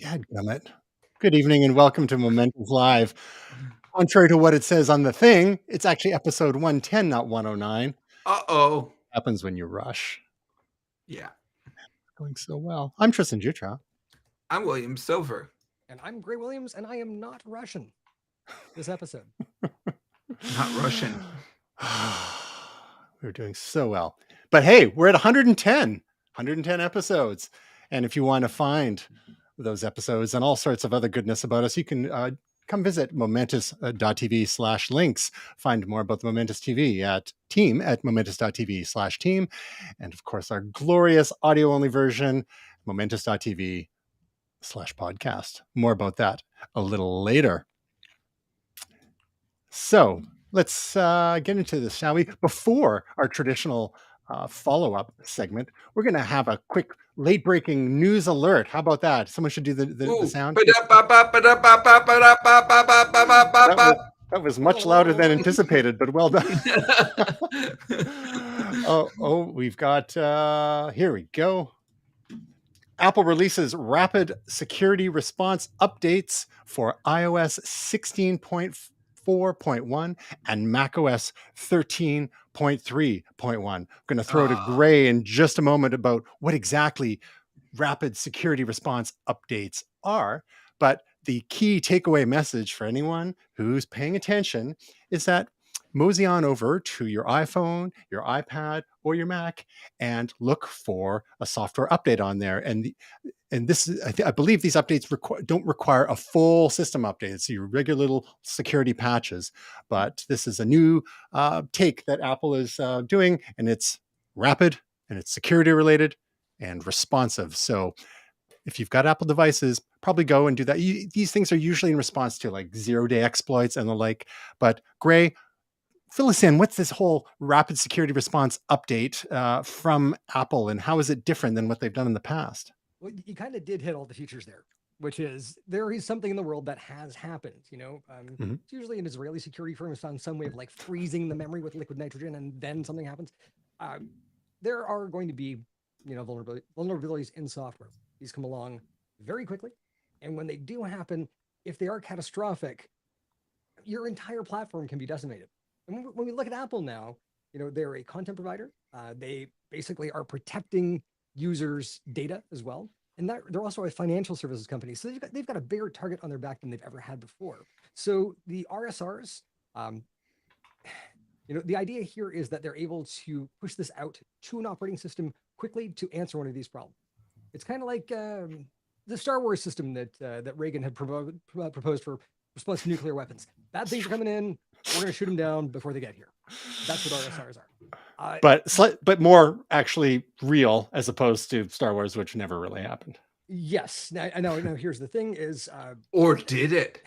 Dadgummit. Good evening and welcome to Momentous Live. Contrary to what it says on the thing, it's actually episode 110, not 109. Uh-oh. Happens when you rush. Yeah. Going so well. I'm Tristan Jutra. I'm William Silver. And I'm Gray Williams, and I am not Russian this episode. Not Russian. We're doing so well. But hey, we're at 110 episodes. And if you want to find those episodes and all sorts of other goodness about us, you can come visit momentus.tv/links. Find more about the Momentous TV at momentus.tv/team. And of course, our glorious audio only version, momentus.tv/podcast. More about that a little later. So let's get into this, shall we? Before our traditional follow-up segment, we're going to have a quick late-breaking news alert. How about that? Someone should do the sound. That was much louder than anticipated, but well done. We've got, here we go. Apple releases rapid security response updates for iOS 16.4.1 and macOS 13.3.1. I'm going to throw to Gray in just a moment about what exactly rapid security response updates are. But the key takeaway message for anyone who's paying attention is that mosey on over to your iPhone, your iPad, or your Mac and look for a software update on there. And this, I believe these updates don't require a full system update. It's your regular little security patches. But this is a new take that Apple is doing, and it's rapid, and it's security related and responsive. So if you've got Apple devices, probably go and do that. These things are usually in response to like 0-day exploits and the like. But Gray, fill us in. What's this whole rapid security response update from Apple, and how is it different than what they've done in the past? Well, you kind of did hit all the features there, which is there is something in the world that has happened. It's usually an Israeli security firm has found some way of like freezing the memory with liquid nitrogen, and then something happens. There are going to be, vulnerabilities in software. These come along very quickly, and when they do happen, if they are catastrophic, your entire platform can be decimated. And when we look at Apple now, they're a content provider. They basically are protecting users' data as well. And they're also a financial services company. So they've got a bigger target on their back than they've ever had before. So the RSRs, the idea here is that they're able to push this out to an operating system quickly to answer one of these problems. It's kind of like the Star Wars system that Reagan had proposed for response to nuclear weapons. Bad things are coming in. We're going to shoot them down before they get here. That's what RSRs are. But more actually real as opposed to Star Wars, which never really happened. Yes. Now, here's the thing is... or did it?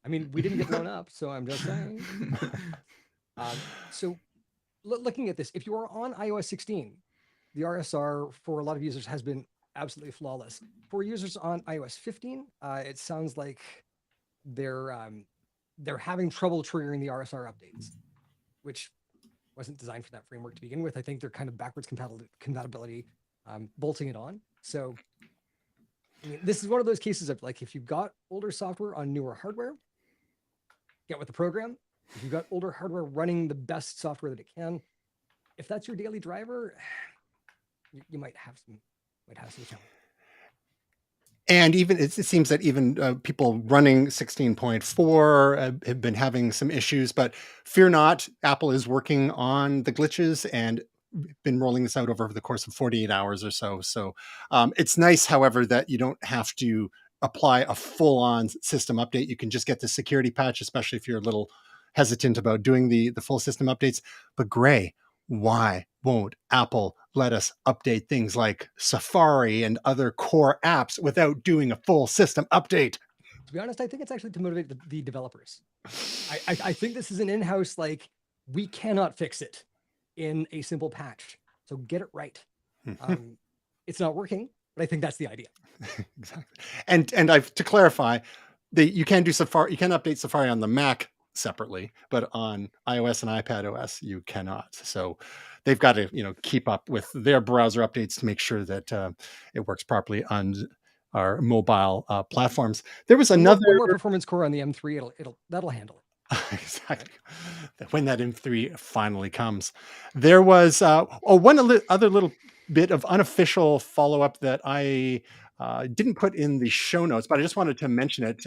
I mean, we didn't get blown up, so I'm just saying. So looking at this, if you are on iOS 16, the RSR for a lot of users has been absolutely flawless. For users on iOS 15, it sounds like they're having trouble triggering the RSR updates, which wasn't designed for that framework to begin with. I think they're kind of backwards compatibility, bolting it on. So this is one of those cases of like, if you've got older software on newer hardware, get with the program. If you've got older hardware running the best software that it can, if that's your daily driver, you might have some challenge. And even it seems that even people running 16.4 have been having some issues, but fear not, Apple is working on the glitches and been rolling this out over the course of 48 hours or so. So it's nice, however, that you don't have to apply a full-on system update. You can just get the security patch, especially if you're a little hesitant about doing the full system updates. But Gray, why won't Apple let us update things like Safari and other core apps without doing a full system update? To be honest, I think it's actually to motivate the developers. I think this is an in-house, like, we cannot fix it in a simple patch. So get it right. It's not working, but I think that's the idea. Exactly. And to clarify, you can do Safari, you can update Safari on the Mac separately, but on iOS and iPad OS, you cannot. So they've got to, keep up with their browser updates to make sure that it works properly on our mobile platforms. There was One another. more performance core on the M3, that'll handle it. Exactly. When that M3 finally comes, there was other little bit of unofficial follow up that I didn't put in the show notes, but I just wanted to mention it.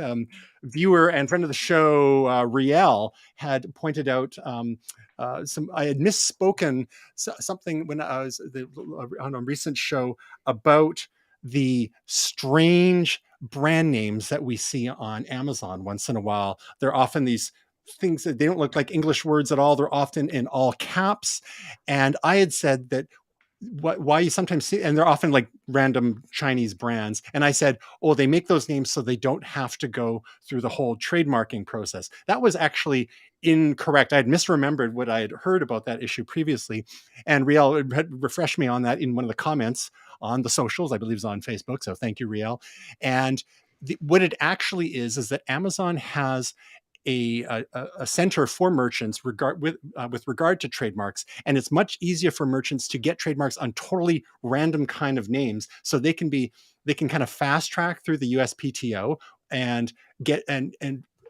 Viewer and friend of the show, Riel, had pointed out I had misspoken something when I was on a recent show about the strange brand names that we see on Amazon once in a while. They're often these things that they don't look like English words at all. They're often in all caps. And I had said that why you sometimes see, and they're often like random Chinese brands. And I said, oh, they make those names so they don't have to go through the whole trademarking process. That was actually incorrect. I had misremembered what I had heard about that issue previously. And Riel had refreshed me on that in one of the comments on the socials. I believe it's on Facebook. So thank you, Riel. And what it actually is that Amazon has a center for merchants with regard to trademarks, and it's much easier for merchants to get trademarks on totally random kind of names, so they can kind of fast track through the USPTO and get and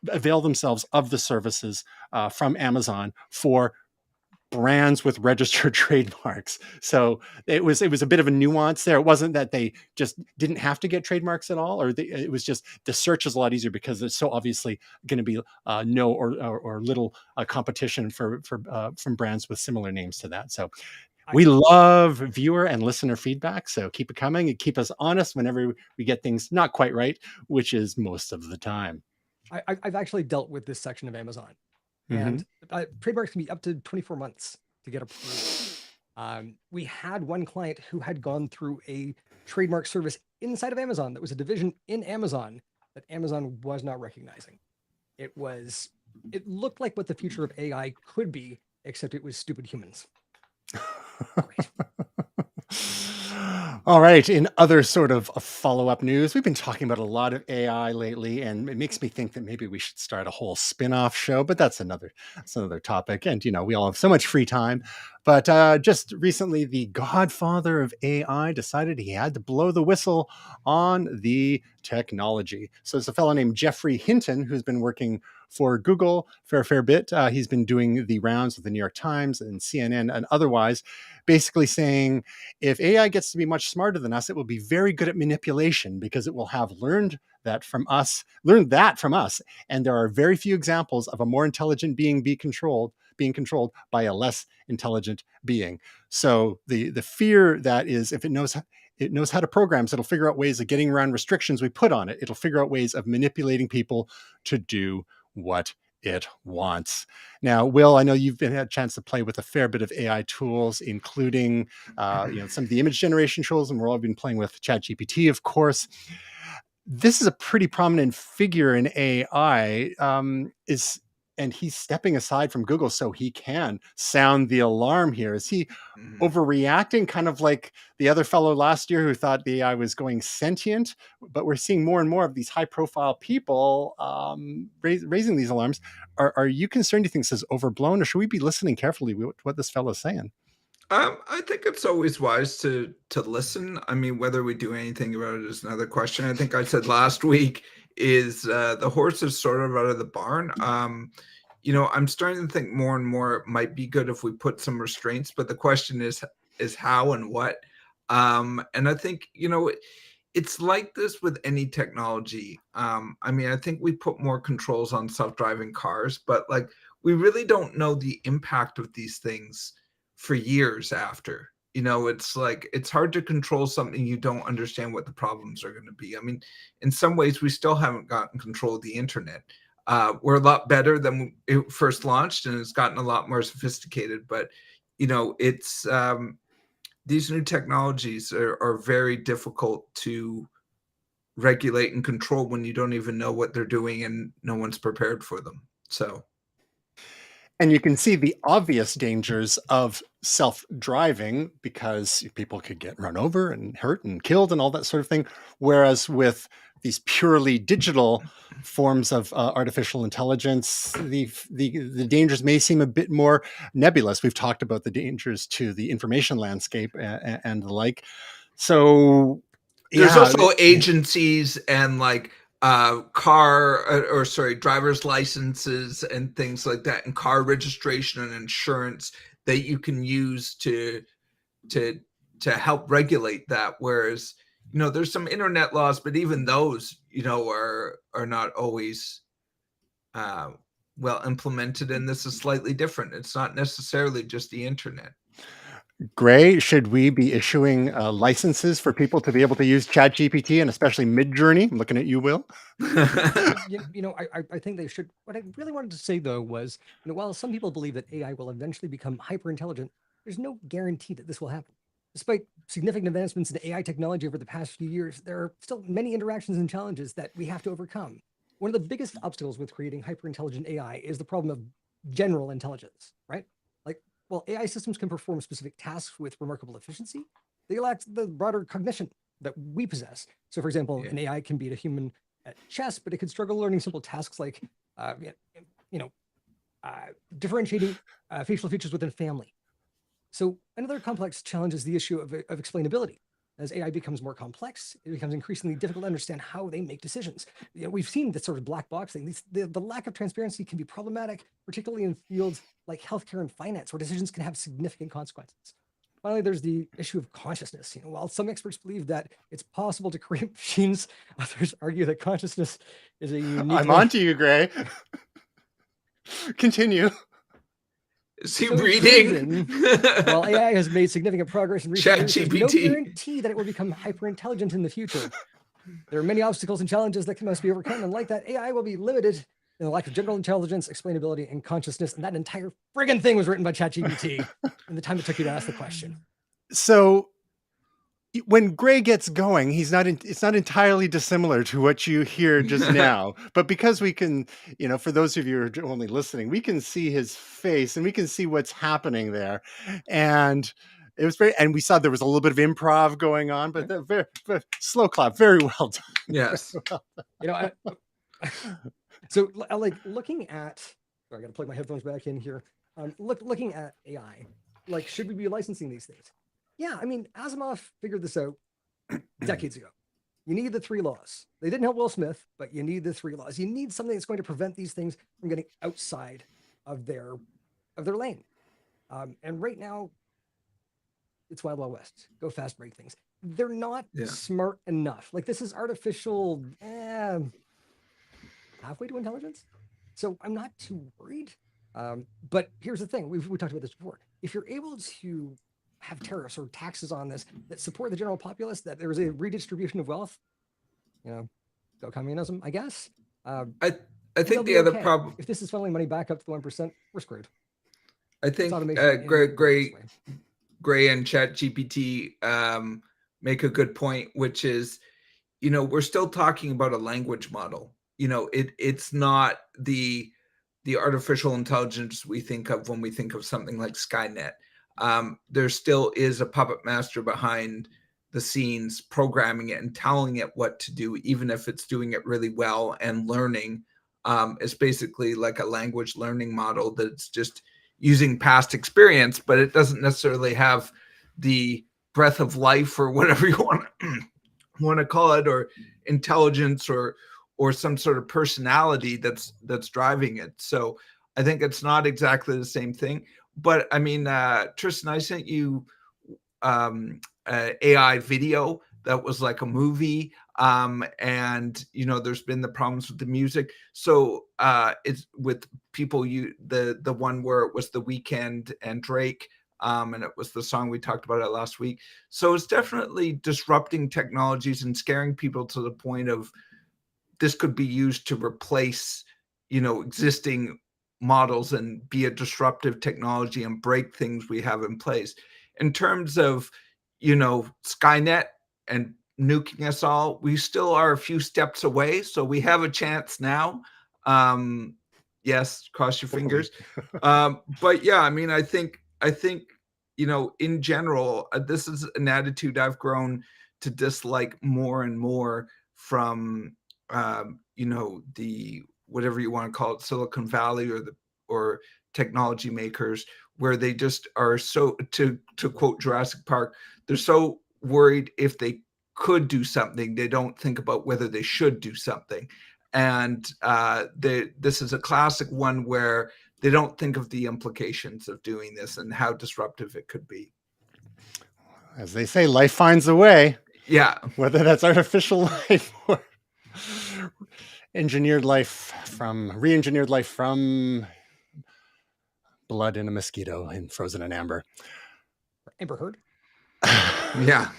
avail themselves of the services from Amazon for brands with registered trademarks. So it was a bit of a nuance there. It wasn't that they just didn't have to get trademarks at all, or it was just the search is a lot easier because it's so obviously going to be no or little competition from brands with similar names to that. So we love viewer and listener feedback. So keep it coming and keep us honest whenever we get things not quite right, which is most of the time. I've actually dealt with this section of Amazon. And trademarks can be up to 24 months to get approved. We had one client who had gone through a trademark service inside of Amazon that was a division in Amazon that Amazon was not recognizing. It looked like what the future of AI could be, except it was stupid humans. Great. All right. In other sort of follow-up news, we've been talking about a lot of AI lately, and it makes me think that maybe we should start a whole spin-off show, but that's another topic. And, we all have so much free time. But just recently, the godfather of AI decided he had to blow the whistle on the technology. So it's a fellow named Geoffrey Hinton, who's been working for Google for a fair bit. He's been doing the rounds with the New York Times and CNN and otherwise, basically saying, if AI gets to be much smarter than us, it will be very good at manipulation because it will have learned that from us. And there are very few examples of a more intelligent being being controlled by a less intelligent being. So the fear that is, if it knows how to program, so it'll figure out ways of getting around restrictions we put on it. It'll figure out ways of manipulating people to do what it wants. Now, Will, I know you've had a chance to play with a fair bit of AI tools, including some of the image generation tools, and we're all been playing with ChatGPT, of course. This is a pretty prominent figure in AI. And he's stepping aside from Google so he can sound the alarm here. Is he overreacting, kind of like the other fellow last year who thought the AI was going sentient? But we're seeing more and more of these high-profile people raising these alarms. Are you concerned? Do you think this is overblown, or should we be listening carefully to what this fellow is saying? I think it's always wise to listen. I mean, whether we do anything about it is another question. I think I said last week is the horse is sort of out of the barn. I'm starting to think more and more it might be good if we put some restraints, but the question is how and what. And I think, it's like this with any technology. I think we put more controls on self-driving cars, but like we really don't know the impact of these things for years after. It's like it's hard to control something you don't understand what the problems are going to be. I mean, in some ways, we still haven't gotten control of the internet. We're a lot better than it first launched, and it's gotten a lot more sophisticated. But it's these new technologies are very difficult to regulate and control when you don't even know what they're doing and no one's prepared for them. So. And you can see the obvious dangers of self-driving because people could get run over and hurt and killed and all that sort of thing. Whereas with these purely digital forms of artificial intelligence, the dangers may seem a bit more nebulous. We've talked about the dangers to the information landscape and the like. So There's Yeah, also agencies and like driver's licenses and things like that, and car registration and insurance that you can use to help regulate that. Whereas, there's some internet laws, but even those, are not always well implemented, and this is slightly different. It's not necessarily just the internet. Gray, should we be issuing licenses for people to be able to use ChatGPT and especially Midjourney? I'm looking at you, Will. I think they should. What I really wanted to say, though, was, while some people believe that AI will eventually become hyper intelligent, there's no guarantee that this will happen. Despite significant advancements in AI technology over the past few years, there are still many interactions and challenges that we have to overcome. One of the biggest obstacles with creating hyper intelligent AI is the problem of general intelligence, right? Like, while AI systems can perform specific tasks with remarkable efficiency, they lack the broader cognition that we possess. So, for example, an AI can beat a human at chess, but it could struggle learning simple tasks like, differentiating facial features within a family. So another complex challenge is the issue of explainability. As AI becomes more complex, it becomes increasingly difficult to understand how they make decisions. We've seen this sort of black box thing. The lack of transparency can be problematic, particularly in fields like healthcare and finance, where decisions can have significant consequences. Finally, there's the issue of consciousness. While some experts believe that it's possible to create machines, others argue that consciousness is a unique. I'm on to you, Gray. Continue. Is he reading? While AI has made significant progress in recent years, there's no guarantee that it will become hyper intelligent in the future. There are many obstacles and challenges that must be overcome, and like that, AI will be limited in the lack of general intelligence, explainability, and consciousness. And that entire friggin' thing was written by ChatGPT in the time it took you to ask the question. So when Gray gets going, it's not entirely dissimilar to what you hear just now. But because we can, for those of you who are only listening, we can see his face and we can see what's happening there. And it was and we saw there was a little bit of improv going on, but very, very slow clap, very well done. Yes. So like looking at, sorry, I got to plug my headphones back in here. Looking at AI, like, should we be licensing these things? Yeah, I mean, Asimov figured this out decades ago. You need the 3 laws. They didn't help Will Smith, but you need the 3 laws. You need something that's going to prevent these things from getting outside of their lane. And right now, it's Wild Wild West. Go fast, break things. They're not smart enough. Like, this is artificial, halfway to intelligence. So I'm not too worried. But here's the thing. We talked about this before. If you're able to have tariffs or taxes on this that support the general populace, that there is a redistribution of wealth, go communism, I guess. I think the other problem, if this is funneling money back up to the 1%, we're screwed. I think Gray and ChatGPT make a good point, which is, we're still talking about a language model. It's not the artificial intelligence we think of when we think of something like Skynet. There still is a puppet master behind the scenes programming it and telling it what to do, even if it's doing it really well and learning. It's basically like a language learning model that's just using past experience, but it doesn't necessarily have the breath of life or whatever you want to call it, or intelligence or some sort of personality that's driving it. So I think it's not exactly the same thing. But I mean, Tristan, I sent you AI video that was like a movie, and there's been the problems with the music. So it's with people, the one where it was The Weeknd and Drake, and it was the song we talked about it last week. So it's definitely disrupting technologies and scaring people to the point of this could be used to replace existing models and be a disruptive technology and break things we have in place. In terms of Skynet and nuking us all, we still are a few steps away, so we have a chance now. Yes, cross your fingers. But yeah, I mean, I think in general, this is an attitude I've grown to dislike more and more from the, whatever you want to call it, Silicon Valley or technology makers, where they just are so, to quote Jurassic Park, they're so worried if they could do something. They don't think about whether they should do something. And this is a classic one where they don't think of the implications of doing this and how disruptive it could be. As they say, life finds a way. Yeah. Whether that's artificial life or re-engineered life from blood in a mosquito and frozen in amber. Amber Heard. Yeah.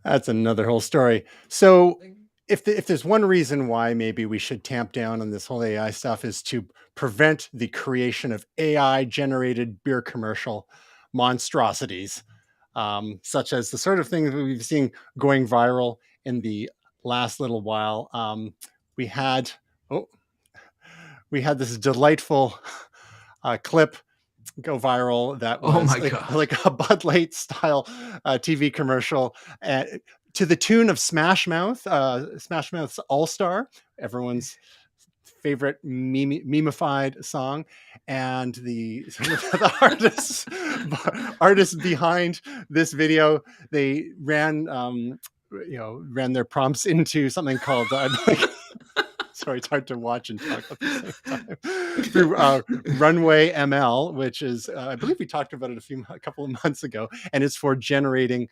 That's another whole story. So if there's one reason why maybe we should tamp down on this whole AI stuff is to prevent the creation of AI generated beer commercial monstrosities, such as the sort of things we've seen going viral in the last little while. We had this delightful clip go viral that was like a Bud Light style TV commercial to the tune of Smash Mouth's All Star, everyone's favorite memeified song, and the artists behind this video, they ran their prompts into something called sorry, it's hard to watch and talk at the same time. Through Runway ML, which is, I believe we talked about it a couple of months ago, and it's for generating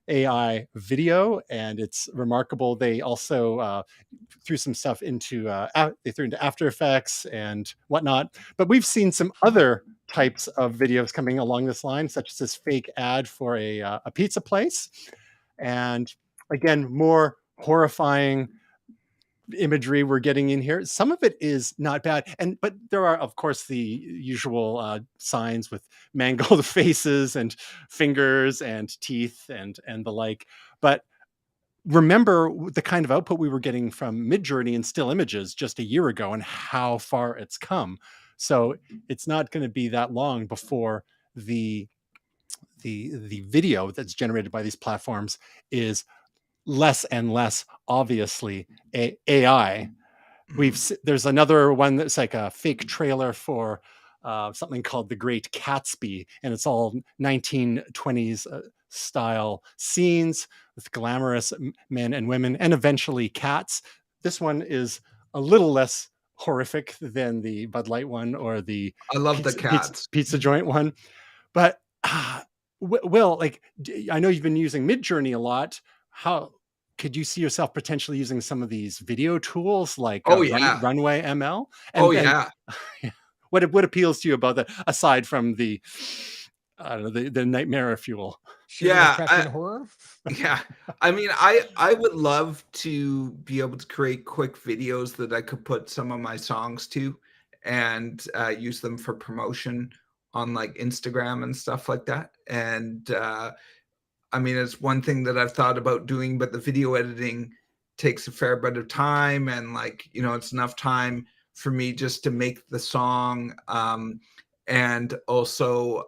AI video, and it's remarkable. They also threw some stuff into After Effects and whatnot. But we've seen some other types of videos coming along this line, such as this fake ad for a pizza place, and again, more horrifying imagery we're getting in here. Some of it is not bad, but there are, of course, the usual signs with mangled faces and fingers and teeth and the like. But remember the kind of output we were getting from Midjourney and still images just a year ago, and how far it's come. So it's not going to be that long before the video that's generated by these platforms is less and less obviously AI. There's another one that's like a fake trailer for something called The Great Gatsby, and it's all 1920s style scenes with glamorous men and women and eventually cats. This one is a little less horrific than the Bud Light one or the I love the cats pizza joint one, but Will, like, I know you've been using Midjourney a lot. How could you see yourself potentially using some of these video tools like Runway ML? What appeals to you about that, aside from the nightmare fuel? Horror. Yeah, I mean, I would love to be able to create quick videos that I could put some of my songs to and use them for promotion on like Instagram and stuff like that. And I mean, it's one thing that I've thought about doing, but the video editing takes a fair bit of time, and like, it's enough time for me just to make the song. And also,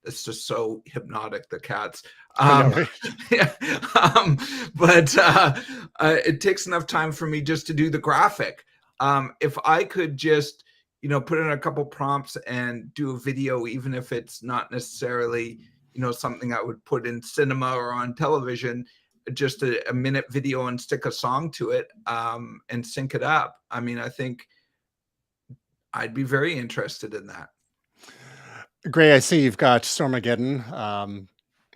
it's just so hypnotic, the cats. But it takes enough time for me just to do the graphic. If I could just, put in a couple prompts and do a video, even if it's not necessarily, something I would put in cinema or on television, just a minute video and stick a song to it and sync it up. I mean, I think I'd be very interested in that. Gray, I see you've got Stormageddon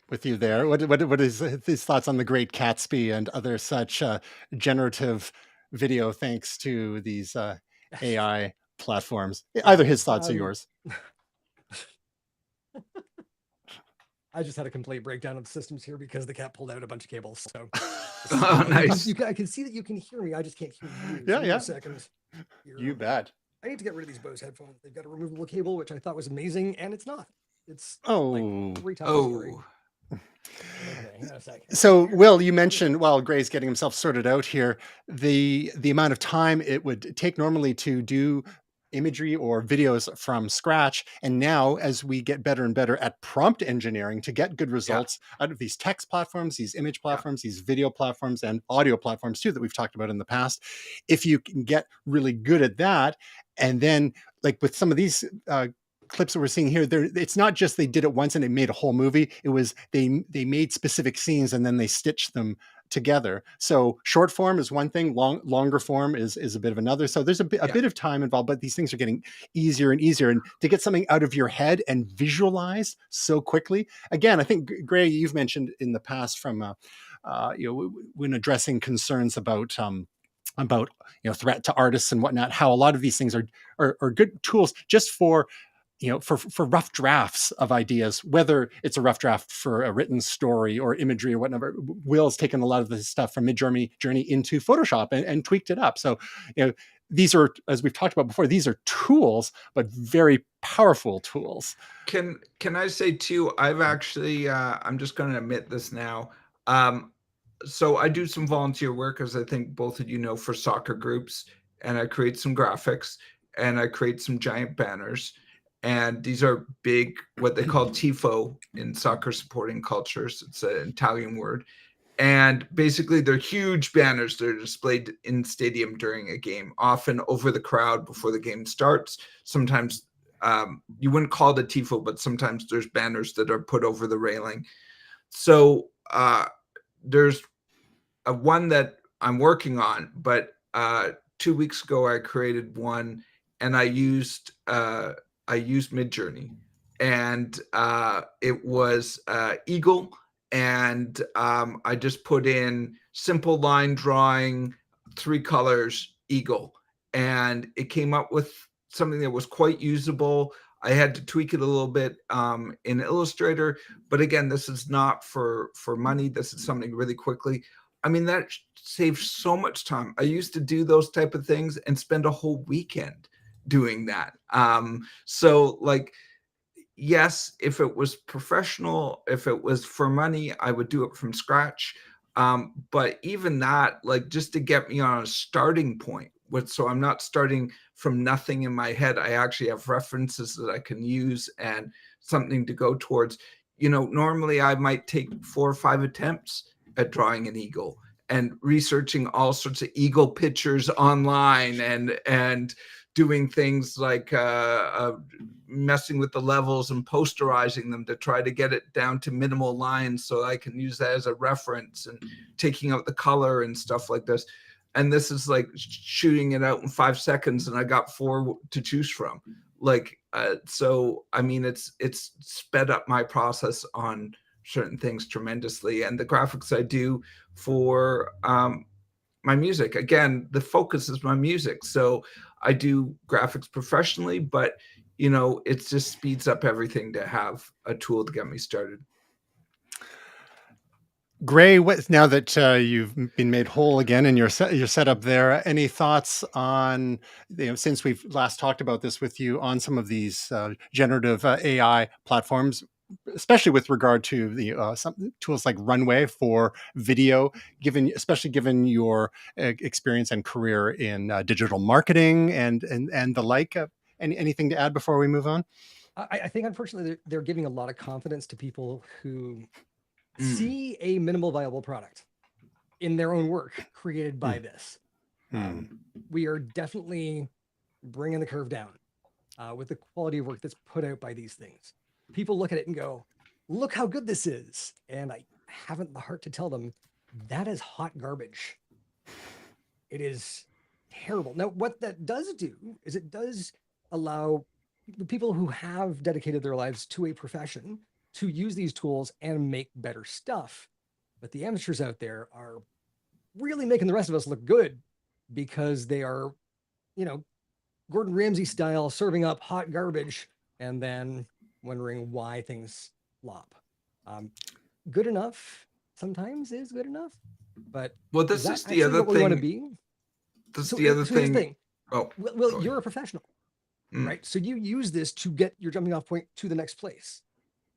with you there. What is his thoughts on The Great Gatsby and other such generative video thanks to these AI platforms? Either his thoughts or yours. I just had a complete breakdown of the systems here because the cat pulled out a bunch of cables. So nice. I can see that you can hear me. I just can't hear you. Yeah. A second. You bet. I need to get rid of these Bose headphones. They've got a removable cable, which I thought was amazing, and it's not. It's like 3 times scary. Okay, so, Will, you mentioned while Gray's getting himself sorted out here, the amount of time it would take normally to do imagery or videos from scratch. And now, as we get better and better at prompt engineering to get good results out of these text platforms, these image platforms, these video platforms, and audio platforms too, that we've talked about in the past, if you can get really good at that, and then like with some of these clips that we're seeing here, it's not just they did it once and it made a whole movie. It was they made specific scenes and then they stitched them together. So short form is one thing, longer form is a bit of another. So there's a bit of time involved, but these things are getting easier and easier. And to get something out of your head and visualized so quickly, again, I think Gray, you've mentioned in the past from when addressing concerns about threat to artists and whatnot, how a lot of these things are good tools just for for rough drafts of ideas, whether it's a rough draft for a written story or imagery or whatever. Will's taken a lot of this stuff from Midjourney into Photoshop and tweaked it up. So, these are, as we've talked about before, these are tools, but very powerful tools. Can I say too, I've actually, I'm just going to admit this now. So I do some volunteer work, as I think both of you know, for soccer groups, and I create some graphics and I create some giant banners. And these are big, what they call tifo in soccer supporting cultures. It's an Italian word. And basically they're huge banners that are displayed in stadium during a game, often over the crowd before the game starts. Sometimes you wouldn't call it a tifo, but sometimes there's banners that are put over the railing. So there's one that I'm working on, but 2 weeks ago I created one, and I used Midjourney, and it was eagle, and I just put in simple line drawing, 3 colors, eagle, and it came up with something that was quite usable. I had to tweak it a little bit in Illustrator, but again, this is not for money. This is something really quickly. I mean, that saves so much time. I used to do those type of things and spend a whole weekend doing that. So like, yes, if it was professional, if it was for money, I would do it from scratch. But even that, like, just to get me on a starting point, so I'm not starting from nothing in my head. I actually have references that I can use and something to go towards. Normally I might take 4 or 5 attempts at drawing an eagle and researching all sorts of eagle pictures online and doing things like messing with the levels and posterizing them to try to get it down to minimal lines so I can use that as a reference, and taking out the color and stuff like this. And this is like shooting it out in 5 seconds, and I got 4 to choose from. Like, so, I mean, it's sped up my process on certain things tremendously. And the graphics I do for my music, again, the focus is my music. So I do graphics professionally, but it just speeds up everything to have a tool to get me started. Gray, now that you've been made whole again and you're set up there, any thoughts on, since we've last talked about this with you, on some of these generative AI platforms, especially with regard to the some tools like Runway for video, especially given your experience and career in digital marketing and the like? Anything to add before we move on? I think, unfortunately, they're giving a lot of confidence to people who see a minimal viable product in their own work created by this. We are definitely bringing the curve down with the quality of work that's put out by these things. People look at it and go, look how good this is. And I haven't the heart to tell them that is hot garbage. It is terrible. Now, what that does do is it does allow the people who have dedicated their lives to a profession to use these tools and make better stuff. But the amateurs out there are really making the rest of us look good, because they are, Gordon Ramsay style, serving up hot garbage and then wondering why things flop. Good enough sometimes is good enough, but well, this is the other thing. Want to be? This is the other thing. Oh, well, you're a professional, right? So you use this to get your jumping off point to the next place.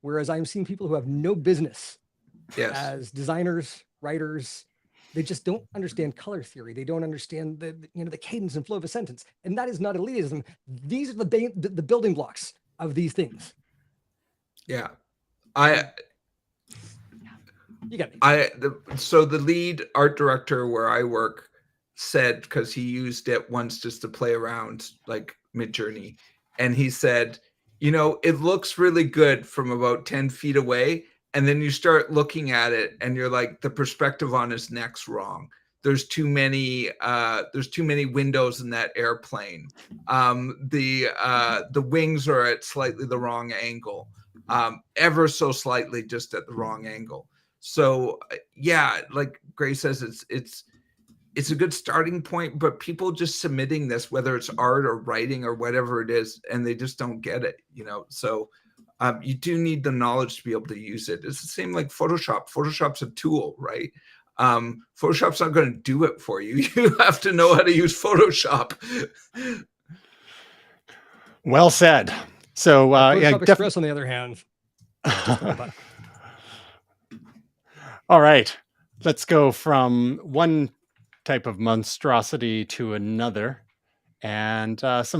Whereas I'm seeing people who have no business as designers, writers. They just don't understand color theory. They don't understand the cadence and flow of a sentence. And that is not elitism. These are the building blocks of these things. Yeah. You got me. So the lead art director where I work said, because he used it once just to play around, like Midjourney, and he said, you know, it looks really good from about 10 feet away. And then you start looking at it and you're like, the perspective on his neck's wrong. There's too many windows in that airplane. The wings are at slightly the wrong angle, ever so slightly just at the wrong angle. So yeah, like Gray says, it's a good starting point, but people just submitting this, whether it's art or writing or whatever it is, and they just don't get it, you know. So you do need the knowledge to be able to use it. It's the same like Photoshop. Photoshop's a tool, right? Photoshop's not going to do it for you. You have to know how to use Photoshop. Well said. So Photoshop Express, on the other hand. All right, let's go from one type of monstrosity to another, and just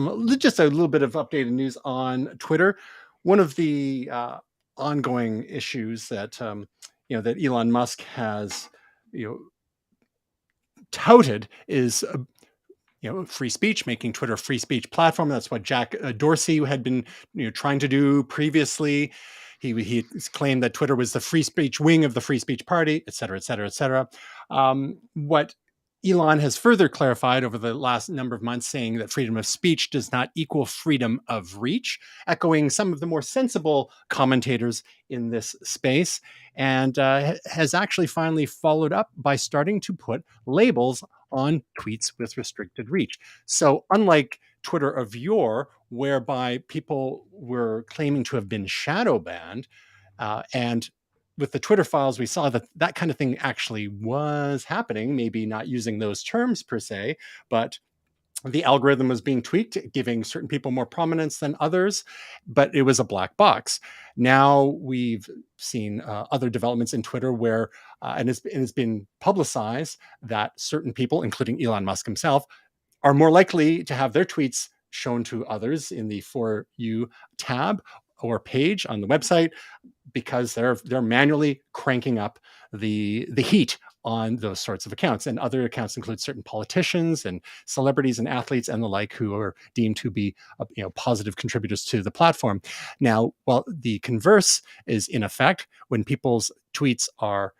a little bit of updated news on Twitter. One of the ongoing issues that that Elon Musk has touted is free speech, making Twitter a free speech platform. That's what Jack Dorsey had been trying to do previously. He claimed that Twitter was the free speech wing of the free speech party, et cetera, et cetera, et cetera. What Elon has further clarified over the last number of months, saying that freedom of speech does not equal freedom of reach, echoing some of the more sensible commentators in this space, and has actually finally followed up by starting to put labels on tweets with restricted reach. So unlike Twitter of yore, whereby people were claiming to have been shadow banned, and with the Twitter files, we saw that that kind of thing actually was happening, maybe not using those terms per se, but the algorithm was being tweaked, giving certain people more prominence than others, but it was a black box. Now we've seen other developments in Twitter where, and it's been publicized that certain people, including Elon Musk himself, are more likely to have their tweets shown to others in the For You tab or page on the website, because they're manually cranking up the heat on those sorts of accounts. And other accounts include certain politicians and celebrities and athletes and the like, who are deemed to be positive contributors to the platform. Now, while the converse is in effect, when people's tweets are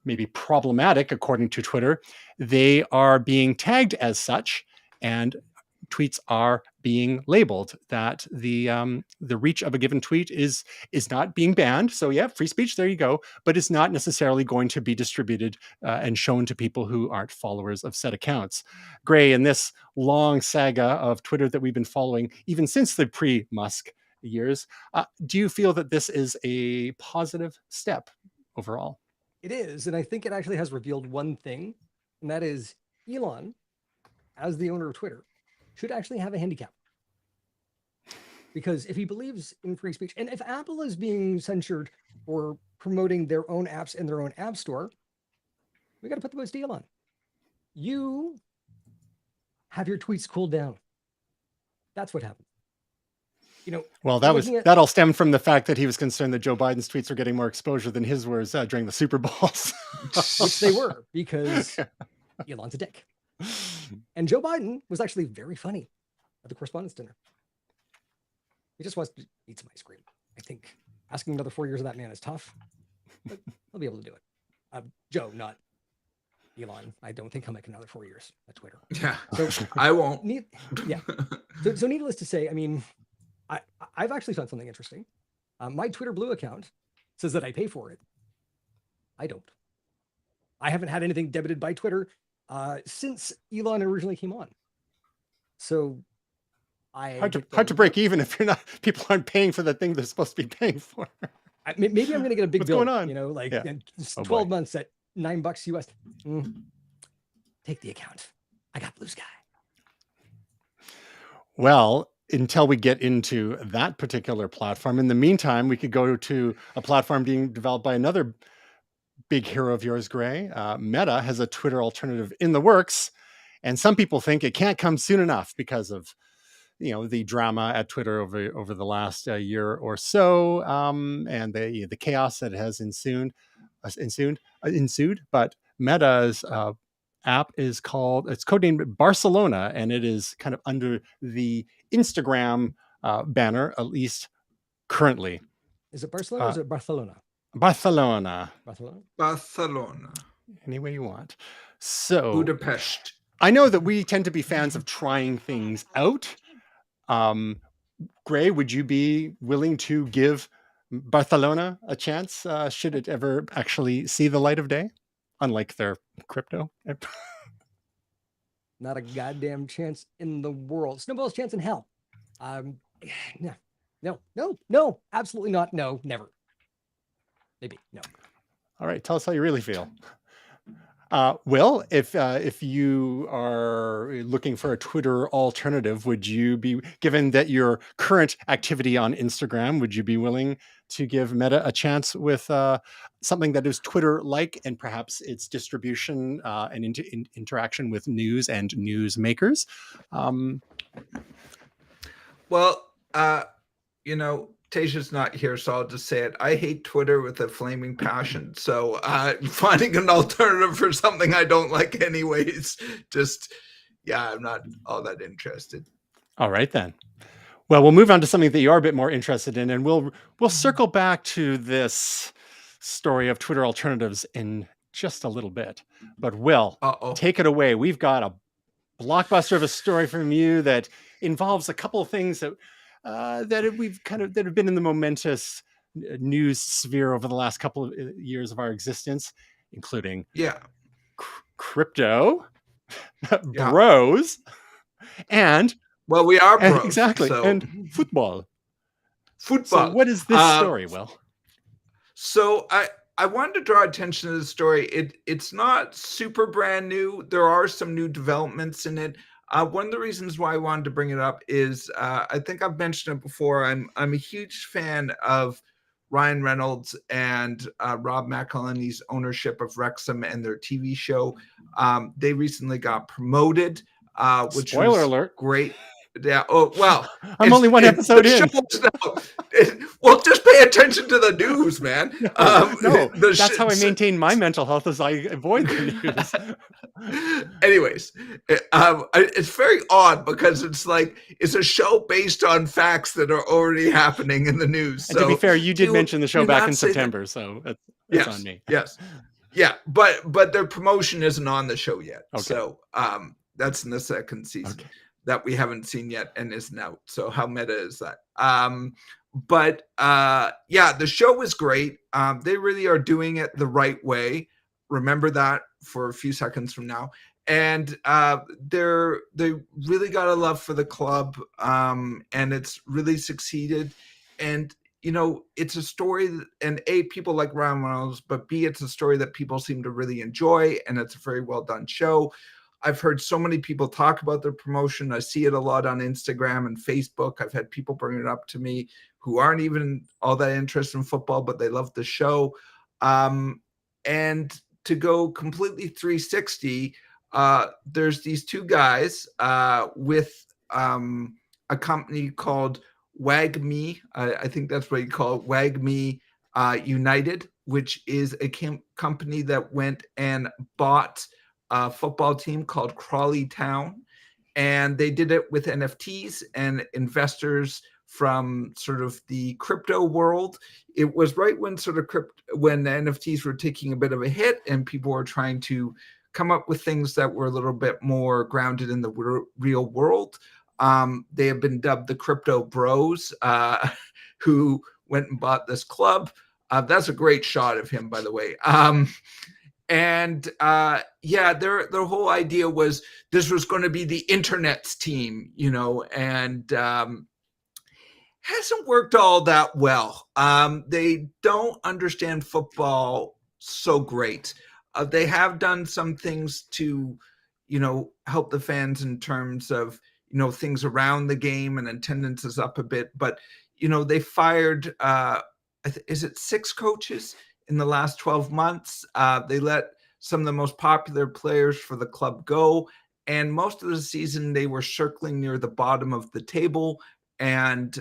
maybe problematic according to Twitter, they are being tagged as such, and tweets are being labeled that the reach of a given tweet is not being banned. So yeah, free speech, there you go, but it's not necessarily going to be distributed and shown to people who aren't followers of said accounts. Gray, in this long saga of Twitter that we've been following, even since the pre-Musk years, do you feel that this is a positive step overall? It is, and I think it actually has revealed one thing, and that is Elon, as the owner of Twitter, should actually have a handicap. Because if he believes in free speech, and if Apple is being censured for promoting their own apps in their own app store, we got to put the most deal on. You have your tweets cooled down. That's what happened. Well, that all stemmed from the fact that he was concerned that Joe Biden's tweets were getting more exposure than his were during the Super Bowls. Which they were, because Elon's a dick. And Joe Biden was actually very funny at the Correspondents' Dinner. He just wants to eat some ice cream. I think asking another 4 years of that man is tough, but he'll be able to do it. Joe, not Elon. I don't think he'll make another 4 years at Twitter. Yeah, so I won't. So needless to say, I mean, I've actually found something interesting. My Twitter Blue account says that I pay for it. I don't. I haven't had anything debited by Twitter since Elon originally came on. So hard to break even if people aren't paying for the thing they're supposed to be paying for. Maybe I'm going to get a big bill. What's going on? 12 months at $9 US. Take the account. I got Bluesky. Well, until we get into that particular platform, in the meantime, we could go to a platform being developed by another big hero of yours, Gray. Meta has a Twitter alternative in the works, and some people think it can't come soon enough because of the drama at Twitter over the last year or so, and the chaos that has ensued. But Meta's app is codenamed Barcelona, and it is kind of under the Instagram banner, at least currently? Is it Barcelona or is it Barcelona? Barcelona. Barcelona. Any way you want. So Budapest. I know that we tend to be fans of trying things out. Gray, would you be willing to give Barcelona a chance should it ever actually see the light of day? Unlike their crypto. Not a goddamn chance in the world. Snowball's chance in hell. No, absolutely not. No, never. Maybe, no. All right, tell us how you really feel. Will, if you are looking for a Twitter alternative, would you be, given that your current activity on Instagram, would you be willing to give Meta a chance with something that is Twitter-like and perhaps its distribution and interaction with news and news makers? Well, Tasha's not here, so I'll just say it. I hate Twitter with a flaming passion. So finding an alternative for something I don't like anyways, I'm not all that interested. All right, then. Well, we'll move on to something that you are a bit more interested in, and we'll circle back to this story of Twitter alternatives in just a little bit. But Will, take it away. We've got a blockbuster of a story from you that involves a couple of things that have been in the momentous news sphere over the last couple of years of our existence, including crypto, bros, and we are bros, exactly, so. and football. So what is this story, Will? So I wanted to draw attention to the story. It's not super brand new. There are some new developments in it. One of the reasons why I wanted to bring it up is I think I've mentioned it before. I'm a huge fan of Ryan Reynolds and Rob McElhenney's ownership of Wrexham and their TV show. They recently got promoted, which Spoiler was alert. Great. Yeah. Oh, well, I'm only one episode in. Well, just pay attention to the news, man. That's how I maintain my mental health, as I avoid the news. Anyways, it's very odd because it's a show based on facts that are already happening in the news. And so to be fair, you did mention the show back in September, so that's on me. Yes. Yeah, but their promotion isn't on the show yet. Okay. So that's in the second season. Okay. That we haven't seen yet and isn't out. So how meta is that? The show is great. They really are doing it the right way. Remember that for a few seconds from now. And they really got a love for the club, and it's really succeeded. And it's a story that, and A, people like Ryan Reynolds, but B, it's a story that people seem to really enjoy, and it's a very well done show. I've heard so many people talk about their promotion. I see it a lot on Instagram and Facebook. I've had people bring it up to me who aren't even all that interested in football, but they love the show. And to go completely 360, there's these two guys with a company called WagMe. I think that's what you call it, WagMe United, which is a company that went and bought a football team called Crawley Town, and they did it with NFTs and investors from sort of the crypto world. It was right when when the NFTs were taking a bit of a hit and people were trying to come up with things that were a little bit more grounded in the real world. They have been dubbed the Crypto Bros, who went and bought this club. That's a great shot of him, by the way. Their whole idea was this was going to be the internet's team, and hasn't worked all that well. They don't understand football so great. They have done some things to, help the fans in terms of, things around the game, and attendance is up a bit. But, they fired, is it 6 coaches in the last 12 months? They let some of the most popular players for the club go. And most of the season, they were circling near the bottom of the table. And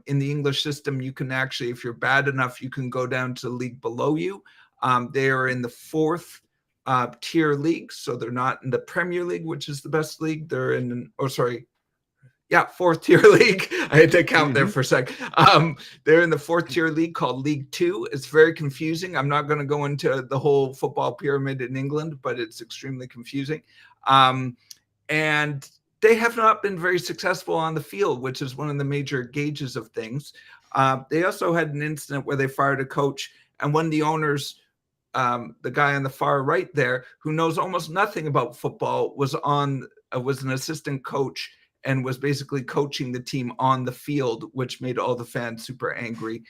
in the English system, you can actually, if you're bad enough, you can go down to the league below you. They are in the 4th tier league. So they're not in the Premier League, which is the best league. They're in, Yeah, fourth tier league. I had to count there for a sec. They're in the fourth tier league called League Two. It's very confusing. I'm not going to go into the whole football pyramid in England, but it's extremely confusing. And they have not been very successful on the field, which is one of the major gauges of things. They also had an incident where they fired a coach, and one of the owners, the guy on the far right there, who knows almost nothing about football, was an assistant coach and was basically coaching the team on the field, which made all the fans super angry.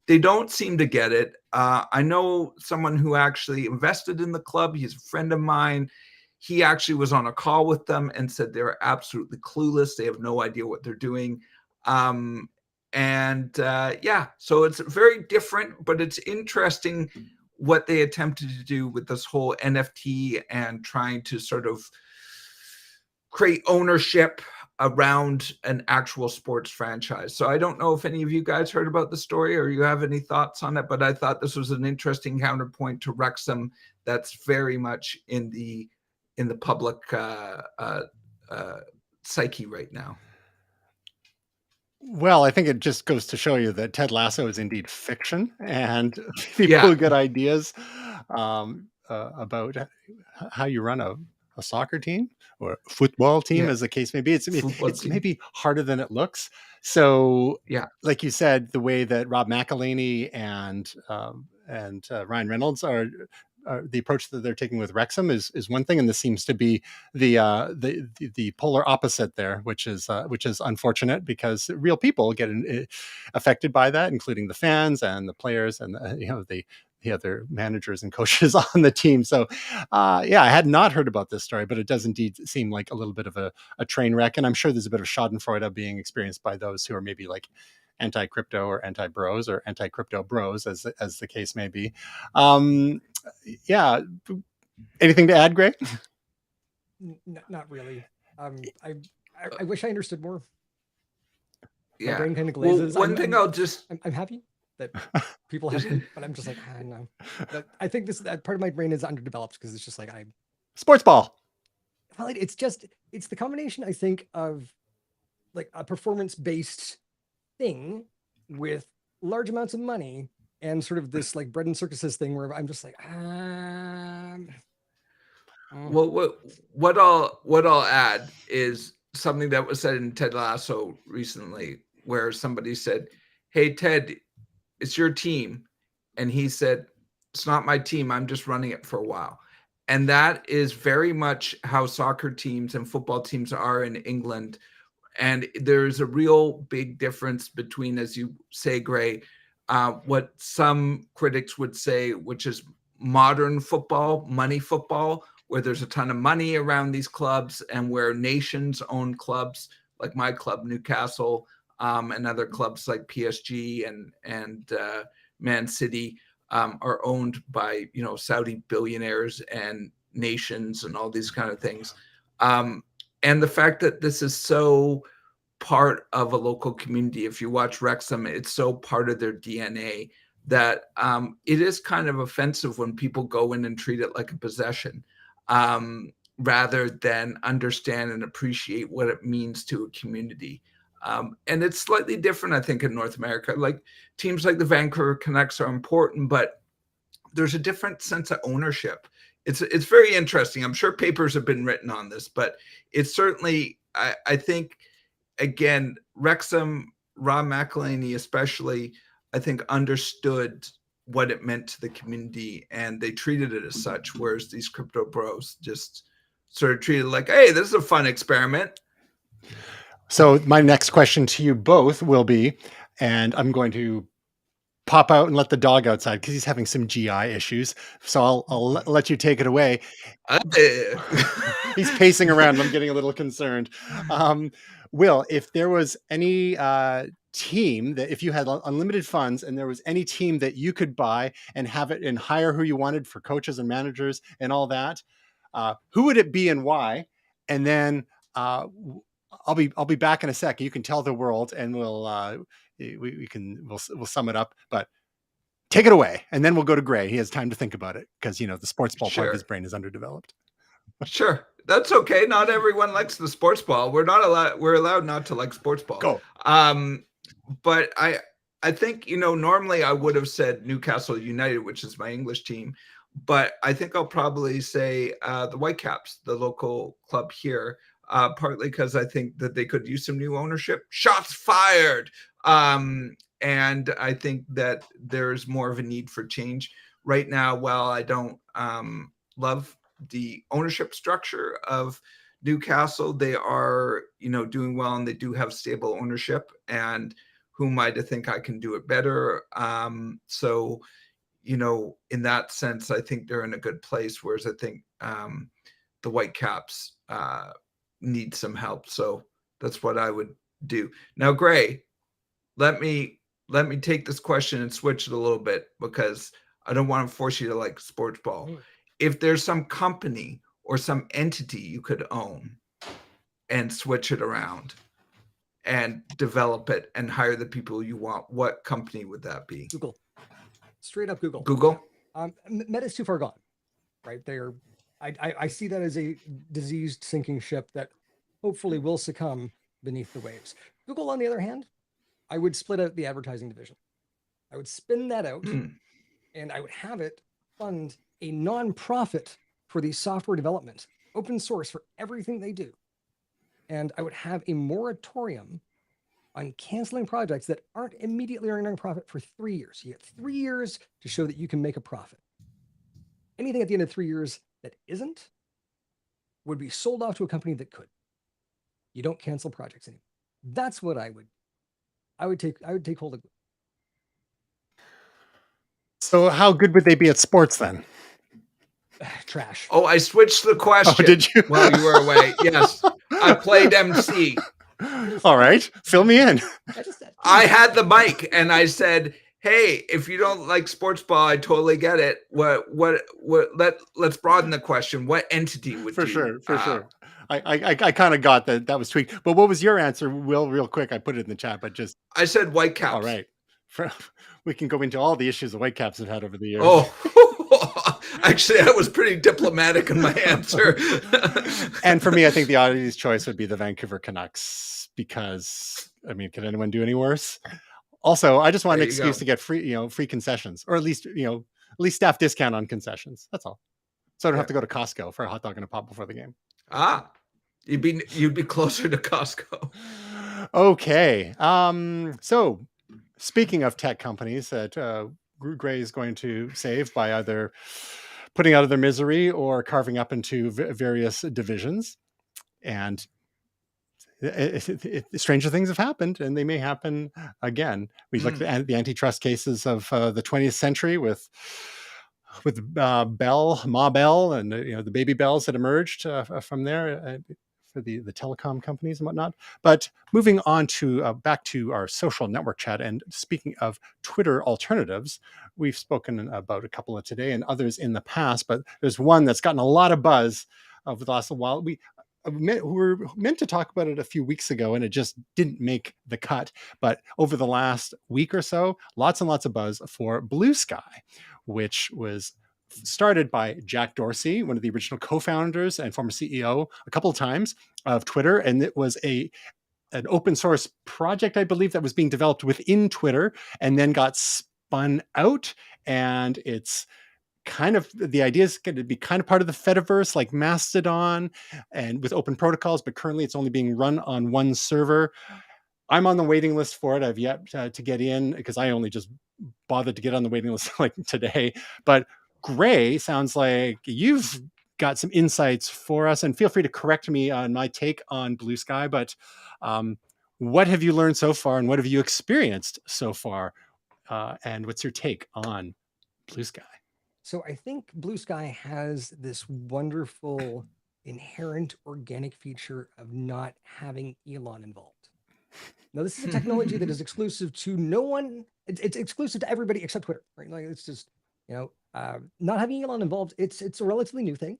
They don't seem to get it. I know someone who actually invested in the club. He's a friend of mine. He actually was on a call with them and said they're absolutely clueless. They have no idea what they're doing. So it's very different, but it's interesting what they attempted to do with this whole NFT and trying to sort of create ownership around an actual sports franchise. So I don't know if any of you guys heard about the story or you have any thoughts on it, but I thought this was an interesting counterpoint to Wrexham that's very much in the public psyche right now. Well, I think it just goes to show you that Ted Lasso is indeed fiction, and people get ideas about how you run a soccer team or a football team, as the case may be. It's maybe harder than it looks. So, like you said, the way that Rob McElhenney and Ryan Reynolds are the approach that they're taking with Wrexham is one thing, and this seems to be the polar opposite there, which is unfortunate because real people get affected by that, including the fans and the players and the other managers and coaches on the team. So, I had not heard about this story, but it does indeed seem like a little bit of a train wreck, and I'm sure there's a bit of Schadenfreude being experienced by those who are maybe like anti-crypto or anti-bros or anti-crypto bros, as the case may be. Anything to add, Greg? Not really. I wish I understood more. My brain kind of glazes. Well, I'm happy that people have it, but I'm just like, no. But I think that part of my brain is underdeveloped because it's just like sports ball. Well, it's the combination, I think, of like a performance-based thing with large amounts of money and sort of this like bread and circuses thing where I'm just like, Well, what I'll add is something that was said in Ted Lasso recently, where somebody said, "Hey, Ted, it's your team," and he said, "It's not my team. I'm just running it for a while." And that is very much how soccer teams and football teams are in England. And there's a real big difference between, as you say, Gray, what some critics would say, which is modern football, money football, where there's a ton of money around these clubs and where nations own clubs, like my club, Newcastle, and other clubs like PSG and Man City are owned by, Saudi billionaires and nations and all these kind of things. And the fact that this is so part of a local community, if you watch Wrexham, it's so part of their DNA that it is kind of offensive when people go in and treat it like a possession, rather than understand and appreciate what it means to a community. And it's slightly different, I think, in North America. Like teams like the Vancouver Canucks are important, but there's a different sense of ownership. It's very interesting. I'm sure papers have been written on this, but it's certainly, I think, again, Wrexham, Rob McElhenney especially, I think, understood what it meant to the community, and they treated it as such, whereas these crypto bros just sort of treated it like, hey, this is a fun experiment. So my next question to you both will be, and I'm going to pop out and let the dog outside because he's having some GI issues. So I'll let you take it away. He's pacing around and I'm getting a little concerned. Will, if there was any team that, if you had unlimited funds and there was any team that you could buy and have it and hire who you wanted for coaches and managers and all that, who would it be and why? And then I'll be back in a sec. You can tell the world and we'll sum it up, but take it away. And then we'll go to Gray. He has time to think about it because, the sports ball part of his brain is underdeveloped. Sure. That's okay. Not everyone likes the sports ball. We're allowed not to like sports ball. Go. But I think, normally I would have said Newcastle United, which is my English team, but I think I'll probably say the Whitecaps, the local club here, partly because I think that they could use some new ownership. Shots fired. And I think that there's more of a need for change right now. While I don't love the ownership structure of Newcastle, they are, doing well, and they do have stable ownership, and who am I to think I can do it better? So, in that sense, I think they're in a good place, whereas I think the Whitecaps need some help. So that's what I would do. Now, Gray, let me take this question and switch it a little bit, because I don't want to force you to like sports ball. If there's some company or some entity you could own and switch it around and develop it and hire the people you want, what company would that be? Google. Straight up Google. Google? Meta's too far gone, right? I see that as a diseased sinking ship that hopefully will succumb beneath the waves. Google, on the other hand, I would split out the advertising division. I would spin that out, and I would have it fund a nonprofit for the software development, open source for everything they do. And I would have a moratorium on canceling projects that aren't immediately earning a profit for 3 years. You get 3 years to show that you can make a profit. Anything at the end of 3 years that isn't would be sold off to a company that could. You don't cancel projects anymore. That's what I would take hold of. So how good would they be at sports then? Trash. Oh, I switched the question. Oh, did you? While you were away. Yes. I played MC. All right. Fill me in. I had the mic and I said, hey, if you don't like sports ball, I totally get it. Let's broaden the question. What entity would For you? sure. I kind of got that was tweaked. But what was your answer, Will, real quick? I put it in the chat, but just I said Whitecaps. all right. We can go into all the issues the Whitecaps have had over the years. Oh, actually, I was pretty diplomatic in my answer. And for me, I think the obvious choice would be the Vancouver Canucks, because I mean, can anyone do any worse? Also, I just want an excuse to get free concessions, or at least staff discount on concessions. That's all. So I don't have to go to Costco for a hot dog and a pop before the game. You'd be closer to Costco. Okay. So speaking of tech companies that Gray is going to save by either putting out of their misery or carving up into various divisions, and stranger things have happened, and they may happen again. We looked at the antitrust cases of the 20th century with Bell, Ma Bell, and the baby bells that emerged from there for the telecom companies and whatnot. But moving on to back to our social network chat, and speaking of Twitter alternatives, we've spoken about a couple of today and others in the past, but there's one that's gotten a lot of buzz over the last while. We were meant to talk about it a few weeks ago, and it just didn't make the cut. But over the last week or so, lots and lots of buzz for Bluesky, which was started by Jack Dorsey, one of the original co-founders and former CEO, a couple of times of Twitter. And it was an open source project, I believe, that was being developed within Twitter and then got spun out. And it's kind of, the idea is going to be kind of part of the Fediverse, like Mastodon, and with open protocols, but currently it's only being run on one server. I'm on the waiting list for it. I've yet to get in, because I only just bothered to get on the waiting list like today. But Gray, sounds like you've got some insights for us, and feel free to correct me on my take on Bluesky. But what have you learned so far, and what have you experienced so far? And what's your take on Bluesky? So I think Bluesky has this wonderful inherent organic feature of not having Elon involved. Now, this is a technology that is exclusive to no one. It's exclusive to everybody except Twitter, right? Like, it's just, not having Elon involved. It's a relatively new thing.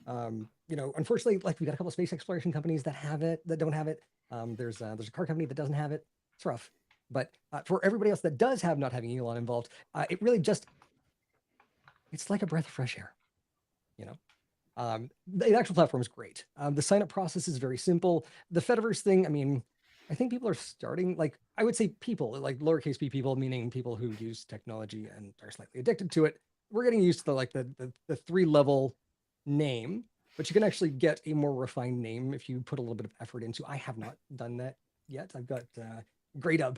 Unfortunately, like, we've got a couple of space exploration companies that have it, that don't have it. There's a car company that doesn't have it. It's rough. But for everybody else that does have not having Elon involved, it really just, it's like a breath of fresh air. The actual platform is great. The sign up process is very simple. The Fediverse thing, I mean, I think people are starting, like, I would say people, like lowercase p people, meaning people who use technology and are slightly addicted to it. We're getting used to the 3-level name, but you can actually get a more refined name if you put a little bit of effort into. I have not done that yet. I've got Graydub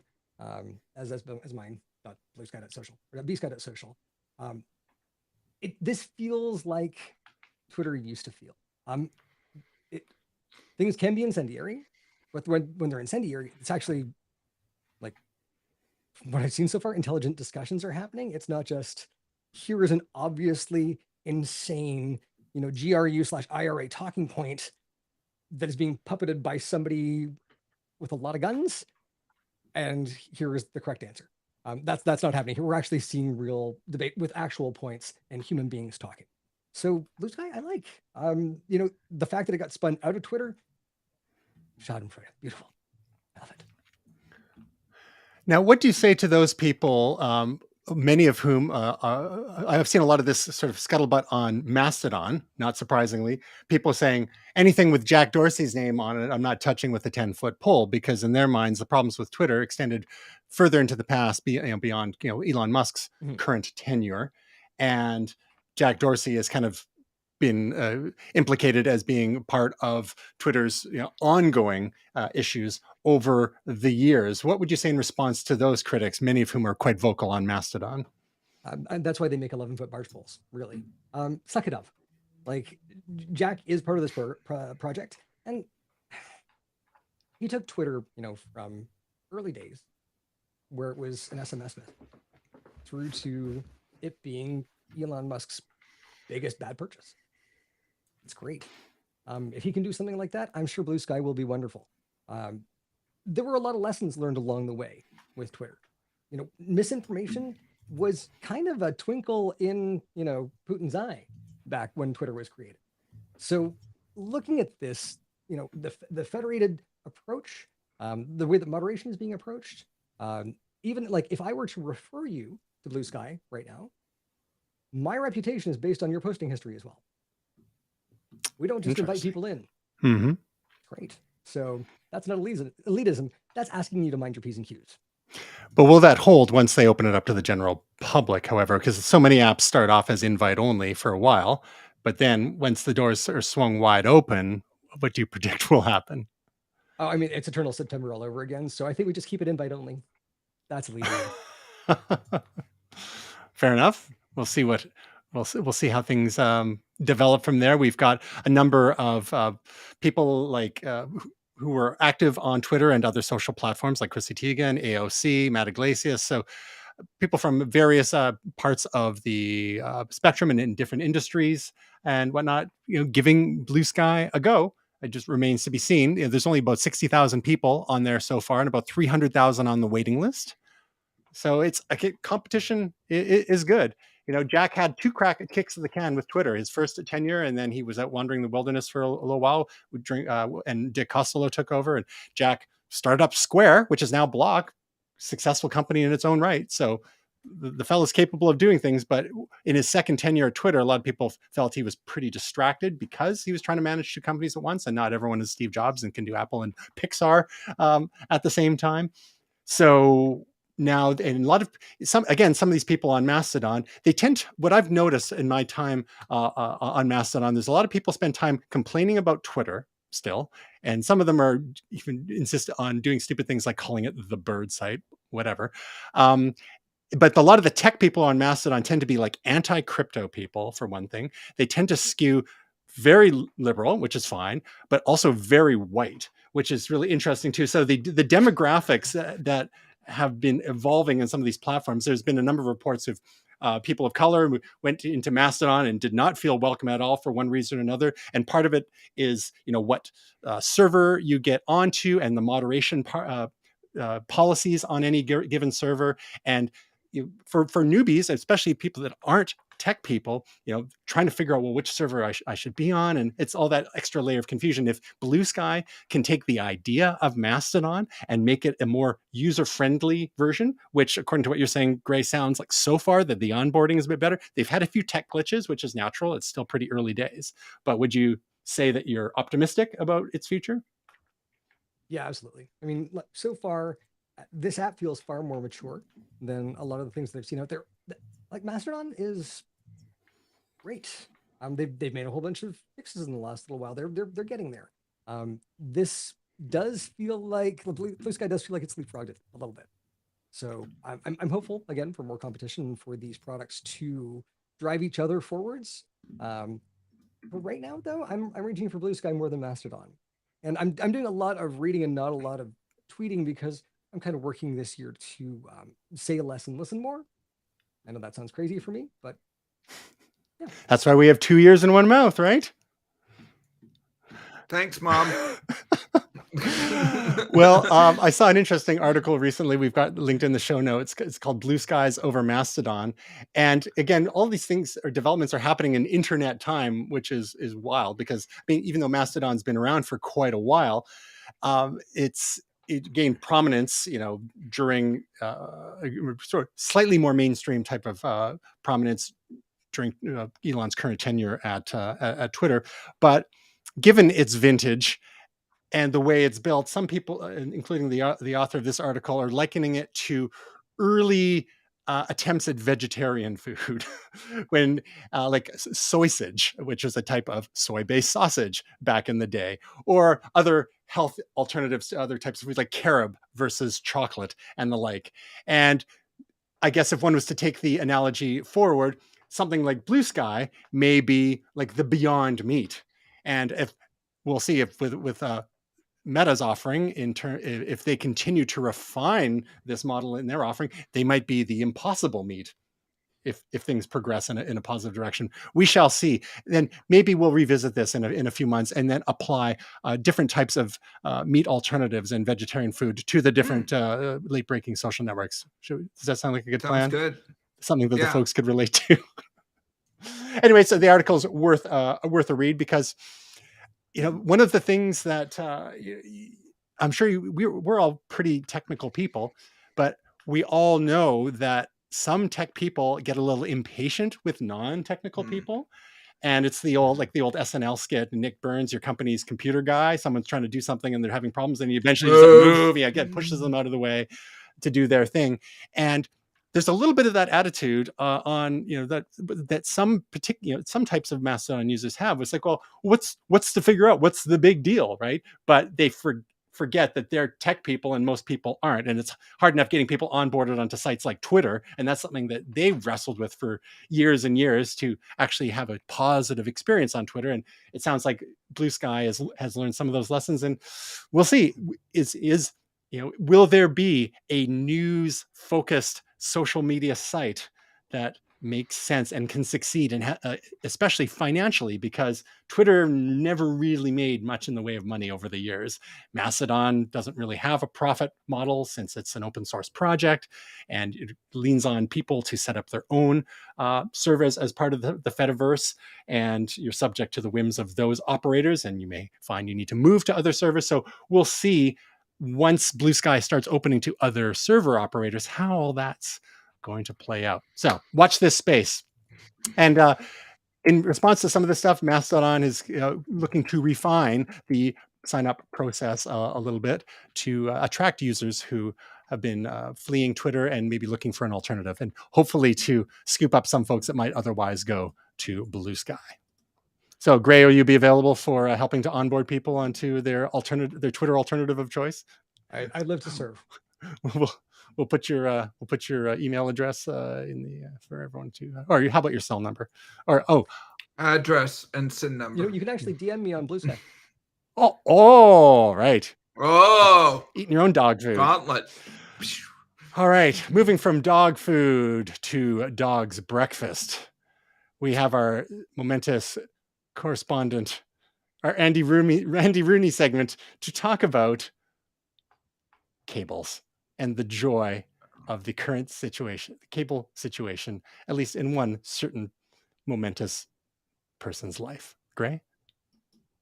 as mine, .bluesky.social or bsky.social. This feels like Twitter used to feel. Things can be incendiary, but when they're incendiary, it's actually, like, what I've seen so far, intelligent discussions are happening. It's not just, here is an obviously insane, GRU/IRA talking point that is being puppeted by somebody with a lot of guns, and here is the correct answer. That's not happening here. We're actually seeing real debate with actual points and human beings talking. So Bluesky, I like. The fact that it got spun out of Twitter, schadenfreude, beautiful. I love it. Now, what do you say to those people, many of whom I have seen a lot of this sort of scuttlebutt on Mastodon, not surprisingly, people saying anything with Jack Dorsey's name on it, I'm not touching with a 10-foot pole, because in their minds, the problems with Twitter extended further into the past, beyond Elon Musk's current tenure. And Jack Dorsey has kind of been implicated as being part of Twitter's ongoing issues over the years. What would you say in response to those critics, many of whom are quite vocal on Mastodon? And that's why they make 11-foot barge poles, really. Suck it up. Like, Jack is part of this project, and he took Twitter, from early days where it was an SMS myth through to it being Elon Musk's biggest bad purchase. It's great. If he can do something like that, I'm sure Bluesky will be wonderful. There were a lot of lessons learned along the way with Twitter. Misinformation was kind of a twinkle in, Putin's eye back when Twitter was created. So looking at this, the federated approach, the way that moderation is being approached, even like if I were to refer you to Bluesky right now, my reputation is based on your posting history as well. We don't just invite people in. Mm-hmm. Great. So that's not elitism. That's asking you to mind your P's and Q's. But will that hold once they open it up to the general public, however? Because so many apps start off as invite only for a while, but then once the doors are swung wide open, what do you predict will happen? Oh, I mean, it's eternal September all over again. So I think we just keep it invite only. That's elitism. Fair enough. We'll see how things develop from there. We've got a number of people like who were active on Twitter and other social platforms like Chrissy Teigen, AOC, Matt Iglesias. So people from various parts of the spectrum and in different industries and whatnot, giving Bluesky a go. It just remains to be seen. There's only about 60,000 people on there so far and about 300,000 on the waiting list. So it's competition is good. Jack had 2 kicks of the can with Twitter. His first tenure, and then he was out wandering the wilderness for a little while. And Dick Costello took over, and Jack started up Square, which is now Block, successful company in its own right. So the fellow's capable of doing things. But in his second tenure at Twitter, a lot of people felt he was pretty distracted because he was trying to manage 2 companies at once, and not everyone is Steve Jobs and can do Apple and Pixar at the same time. So now, and some of these people on Mastodon, what I've noticed in my time on Mastodon, there's a lot of people spend time complaining about Twitter still, and some of them are even insist on doing stupid things like calling it the bird site, whatever. But a lot of the tech people on Mastodon tend to be like anti-crypto people, for one thing. They tend to skew very liberal, which is fine, but also very white, which is really interesting too. So the demographics that have been evolving in some of these platforms, there's been a number of reports of people of color who went into Mastodon and did not feel welcome at all for one reason or another. And part of it is, what server you get onto and the moderation policies on any given server. And for newbies, especially people that aren't tech people, trying to figure out, well, which server I should be on. And it's all that extra layer of confusion. If Bluesky can take the idea of Mastodon and make it a more user-friendly version, which according to what you're saying, Gray, sounds like so far that the onboarding is a bit better. They've had a few tech glitches, which is natural. It's still pretty early days. But would you say that you're optimistic about its future? Yeah, absolutely. I mean, so far, this app feels far more mature than a lot of the things that I've seen out there. Like Mastodon is great. They've made a whole bunch of fixes in the last little while. They're getting there. This does feel like Bluesky does feel like it's leapfrogged it a little bit. So I'm hopeful again for more competition for these products to drive each other forwards. But right now, though, I'm reaching for Bluesky more than Mastodon, and I'm doing a lot of reading and not a lot of tweeting because I'm kind of working this year to say less and listen more. I know that sounds crazy for me, but yeah. That's why we have 2 ears and 1 mouth, right? Thanks, Mom. Well, I saw an interesting article recently. We've got linked in the show notes. It's called Blue Skies over Mastodon. And again, all these things or developments are happening in internet time, which is wild because even though Mastodon's been around for quite a while, it gained prominence, during sort of slightly more mainstream type of prominence during Elon's current tenure at Twitter. But given its vintage and the way it's built, some people, including the author of this article, are likening it to early attempts at vegetarian food when like sausage, which is a type of soy-based sausage back in the day, or other health alternatives to other types of food like carob versus chocolate and the like. And I guess if one was to take the analogy forward, something like Bluesky may be like the Beyond Meat. And if we'll see if with Meta's offering if they continue to refine this model in their offering, they might be the Impossible Meat. If things progress in a positive direction, we shall see. Then maybe we'll revisit this in a few months and then apply different types of meat alternatives and vegetarian food to the different late breaking social networks. Does that sound like a good plan? Sounds good. Something that the folks could relate to. Anyway, so the article is worth a read because one of the things that I'm sure we're all pretty technical people, but we all know that some tech people get a little impatient with non-technical people. And it's the old SNL skit, Nick Burns, your company's computer guy. Someone's trying to do something and they're having problems, and he eventually just move. Yeah, again, pushes them out of the way to do their thing. And there's a little bit of that attitude on that some particular some types of Mastodon users have. It's like, well, what's to figure out? What's the big deal, right? But they forget that they're tech people and most people aren't, and it's hard enough getting people onboarded onto sites like Twitter, and that's something that they've wrestled with for years and years to actually have a positive experience on Twitter. And it sounds like Bluesky has learned some of those lessons, and we'll see. Will there be a news focused social media site that makes sense and can succeed, and especially financially, because Twitter never really made much in the way of money over the years. Mastodon doesn't really have a profit model since it's an open source project, and it leans on people to set up their own servers as part of the Fediverse, and you're subject to the whims of those operators, and you may find you need to move to other servers. So we'll see once Bluesky starts opening to other server operators how all that's going to play out. So watch this space. And in response to some of this stuff, Mastodon is looking to refine the sign up process a little bit to attract users who have been fleeing Twitter and maybe looking for an alternative, and hopefully to scoop up some folks that might otherwise go to Bluesky. So, Gray, will you be available for helping to onboard people onto their Twitter alternative of choice? I'd love to serve. We'll put your email address in the for everyone to, or how about your cell number, or address and SIN number. You can actually DM me on Bluesky. Right. Eating your own dog food. Gauntlet. All right, moving from dog food to dog's breakfast, we have our momentous correspondent, our Andy Rooney segment to talk about cables and the joy of the current situation, the cable situation, at least in one certain momentous person's life. Gray?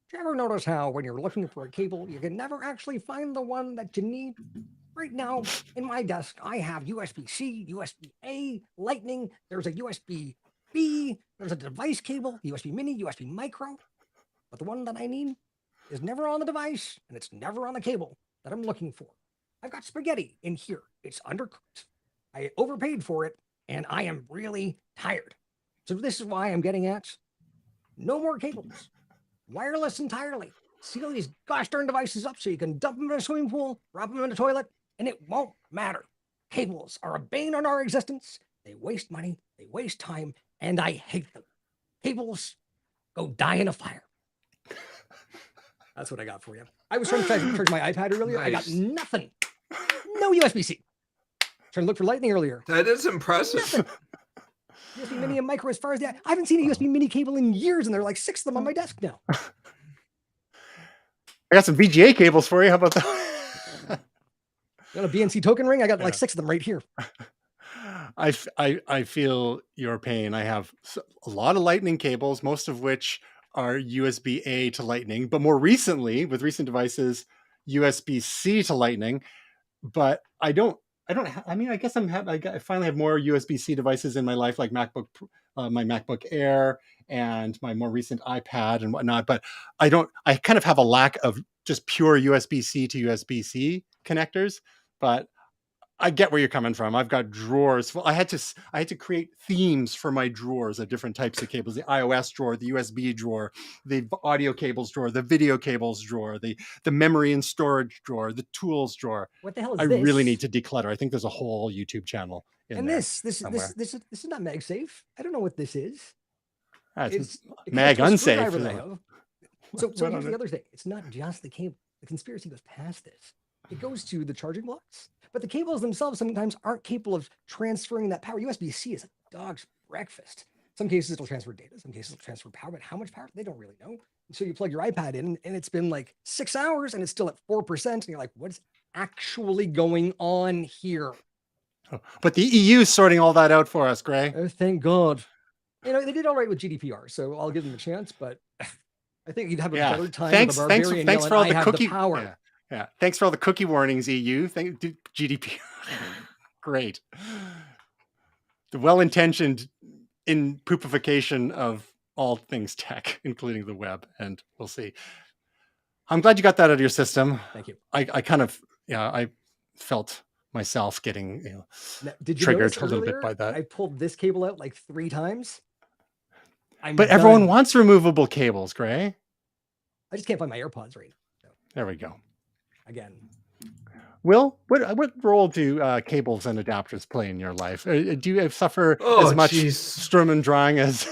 Do you ever notice how when you're looking for a cable, you can never actually find the one that you need? Right now, in my desk, I have USB-C, USB-A, Lightning, there's a USB-B, there's a device cable, USB mini, USB micro. But the one that I need is never on the device, and it's never on the cable that I'm looking for. I've got spaghetti in here. It's undercooked. I overpaid for it, and I am really tired. So this is why I'm getting at no more cables. Wireless entirely. Seal these gosh darn devices up so you can dump them in a swimming pool, drop them in a toilet, and it won't matter. Cables are a bane on our existence. They waste money, they waste time, and I hate them. Cables, go die in a fire. That's what I got for you. I was trying to charge my iPad earlier. Nice. I got nothing. No USB-C. Trying to look for Lightning earlier. That is impressive. Nothing. USB mini and micro as far as that. I haven't seen a USB mini cable in years, and there are like 6 of them on my desk now. I got some VGA cables for you. How about that? Got a BNC token ring? I got like 6 of them right here. I feel your pain. I have a lot of Lightning cables, most of which are USB-A to Lightning, but more recently, with recent devices, USB-C to Lightning. But I mean, I guess I finally have more USB-C devices in my life, like my MacBook Air and my more recent iPad and whatnot. But I kind of have a lack of just pure USB-C to USB-C connectors. But I get where you're coming from. I've got drawers. Well, I had to create themes for my drawers of different types of cables: the iOS drawer, the USB drawer, the audio cables drawer, the video cables drawer, the memory and storage drawer, the tools drawer. What the hell is I this? really need to declutter. I think there's a whole YouTube channel in and there. This is not MagSafe. I don't know what this is. It's Mag Unsafe. So here's the other thing. It's not just the cable. The conspiracy goes past this. It goes to the charging blocks. But the cables themselves sometimes aren't capable of transferring that power. USB-C is a dog's breakfast. Some cases it'll transfer data, some cases it'll transfer power, but how much power? They don't really know. And so you plug your iPad in and it's been like 6 hours and it's still at 4%. And you're like, what's actually going on here? But the EU is sorting all that out for us, Gray. Oh, thank God. You know, they did all right with GDPR, so I'll give them a chance, but I think you'd have a better time with a barbarian thanks for all the cookie power. Yeah. Thanks for all the cookie warnings, EU. Thank GDPR. Great. The well-intentioned poopification of all things tech, including the web, and we'll see. I'm glad you got that out of your system. Thank you. I kind of, I felt myself getting did you triggered a little bit by that. I pulled this cable out like 3 times. But everyone wants removable cables, Gray. I just can't find my AirPods right now. There we go. Again. Will, what role do cables and adapters play in your life? Do you suffer as much Sturm und Drang as?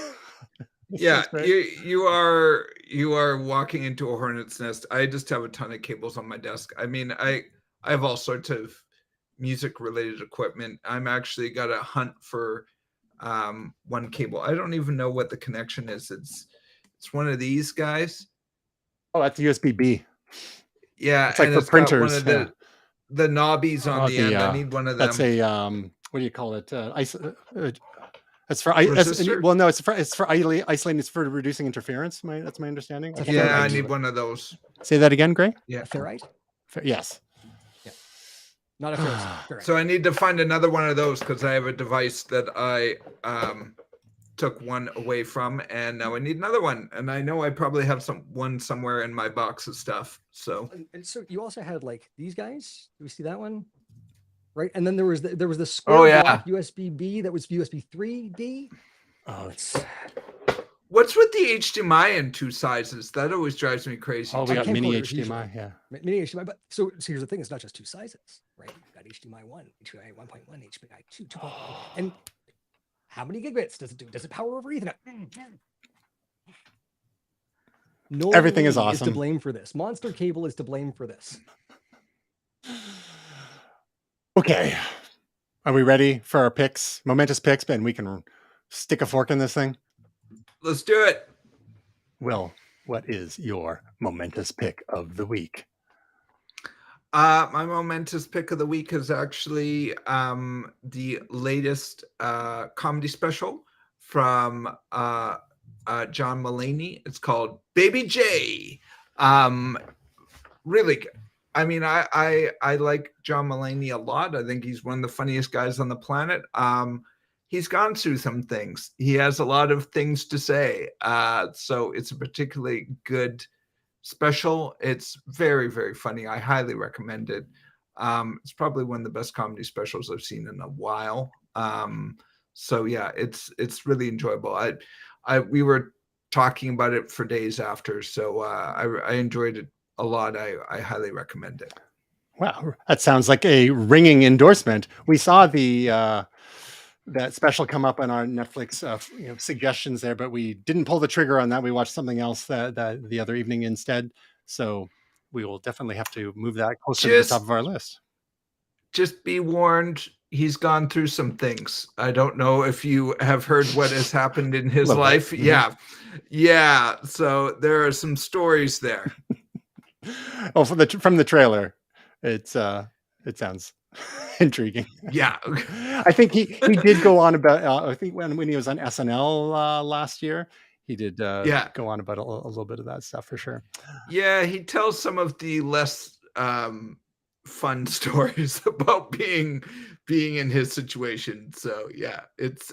Yeah, you are walking into a hornet's nest. I just have a ton of cables on my desk. I mean, I have all sorts of music related equipment. I'm actually got to hunt for one cable. I don't even know what the connection is. It's one of these guys. Oh, that's USB-B. Yeah, it's like for printers. One of the knobbies on the end. I need one of them. That's a what do you call it? It's for well, no, it's for isolating. It's for reducing interference. That's my understanding. I need one of those. Say that again, Gray. Yeah, ferrite. Yes. Yeah. Not a ferrite. So I need to find another one of those because I have a device that I took one away from, and now I need another one. And I know I probably have one somewhere in my box of stuff. So and so you also had like these guys. Do we see that one? Right, and then there was the square block USB-B that was USB 3D. Oh, it's what's with the HDMI in 2 sizes? That always drives me crazy. Oh, we got mini HDMI, yeah. Mini HDMI, but so here's the thing: it's not just 2 sizes, right? You've got HDMI 1, HDMI 1.1, HDMI 2, 2.1, and how many gigabits does it do? Does it power over Ethernet? No, everything is awesome. Is to blame for this. Monster Cable is to blame for this. Okay, are we ready for our picks? Momentous picks, Ben. We can stick a fork in this thing. Let's do it. Will, what is your momentous pick of the week? My momentous pick of the week is actually the latest comedy special from John Mulaney. It's called Baby J. Really good. I mean, I like John Mulaney a lot. I think he's one of the funniest guys on the planet. He's gone through some things. He has a lot of things to say. So it's a particularly good special. It's very, very funny. I highly recommend it. It's probably one of the best comedy specials I've seen in a while. So yeah, it's really enjoyable. We were talking about it for days after, so I enjoyed it a lot. I highly recommend it. Wow, that sounds like a ringing endorsement. We saw the that special come up on our Netflix suggestions there, but we didn't pull the trigger on that. We watched something else that the other evening instead. So we will definitely have to move that closer to the top of our list. Just be warned, he's gone through some things. I don't know if you have heard what has happened in his life. Mm-hmm. Yeah. So there are some stories there. Oh, from the trailer, it sounds intriguing. Yeah. I think he did go on about, I think when he was on SNL last year, he did go on about a little bit of that stuff for sure. Yeah, he tells some of the less fun stories about being in his situation. So yeah,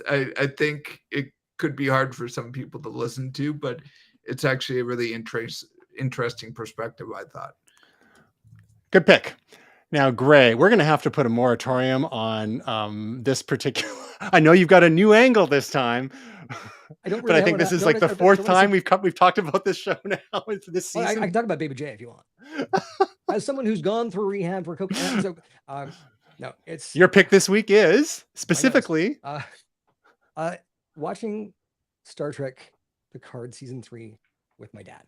I think it could be hard for some people to listen to, but it's actually a really interesting perspective, I thought. Good pick. Now, Gray, we're going to have to put a moratorium on this particular. I know you've got a new angle this time, but I think this is like the fourth time we've talked about this show now this season. I can talk about Baby J if you want. As someone who's gone through rehab for cocaine, so no, it's your pick this week is specifically watching Star Trek Picard season 3 with my dad.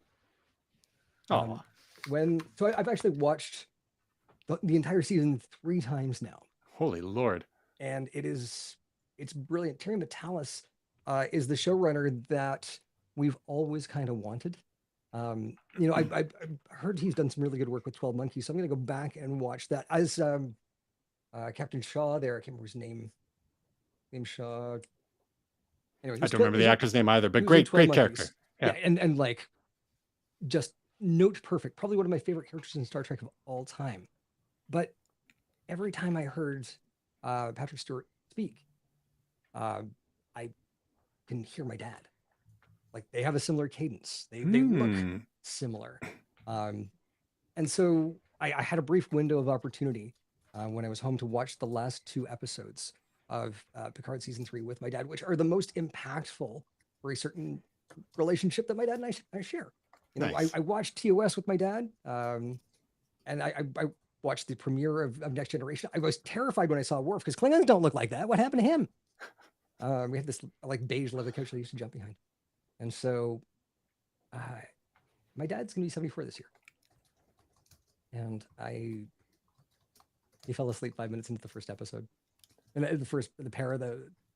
Oh, so I've actually watched the entire season 3 times now. Holy Lord. And it's brilliant. Terry Matalas is the showrunner that we've always kind of wanted. I heard he's done some really good work with 12 Monkeys, so I'm going to go back and watch that. As Captain Shaw there, I can't remember his name. Shaw. Anyway, I don't remember the actor's name either, but great character. Yeah, and like just note perfect. Probably one of my favorite characters in Star Trek of all time. But every time I heard Patrick Stewart speak, I can hear my dad. Like they have a similar cadence. They look similar. And so I had a brief window of opportunity when I was home to watch the last 2 episodes of Picard season 3 with my dad, which are the most impactful for a certain relationship that my dad and I share. Nice. I watched TOS with my dad, and I watched the premiere of Next Generation. I was terrified when I saw Worf because Klingons don't look like that. What happened to him? We have this like beige leather couch that I used to jump behind. And so my dad's going to be 74 this year. And he fell asleep 5 minutes into the first episode. And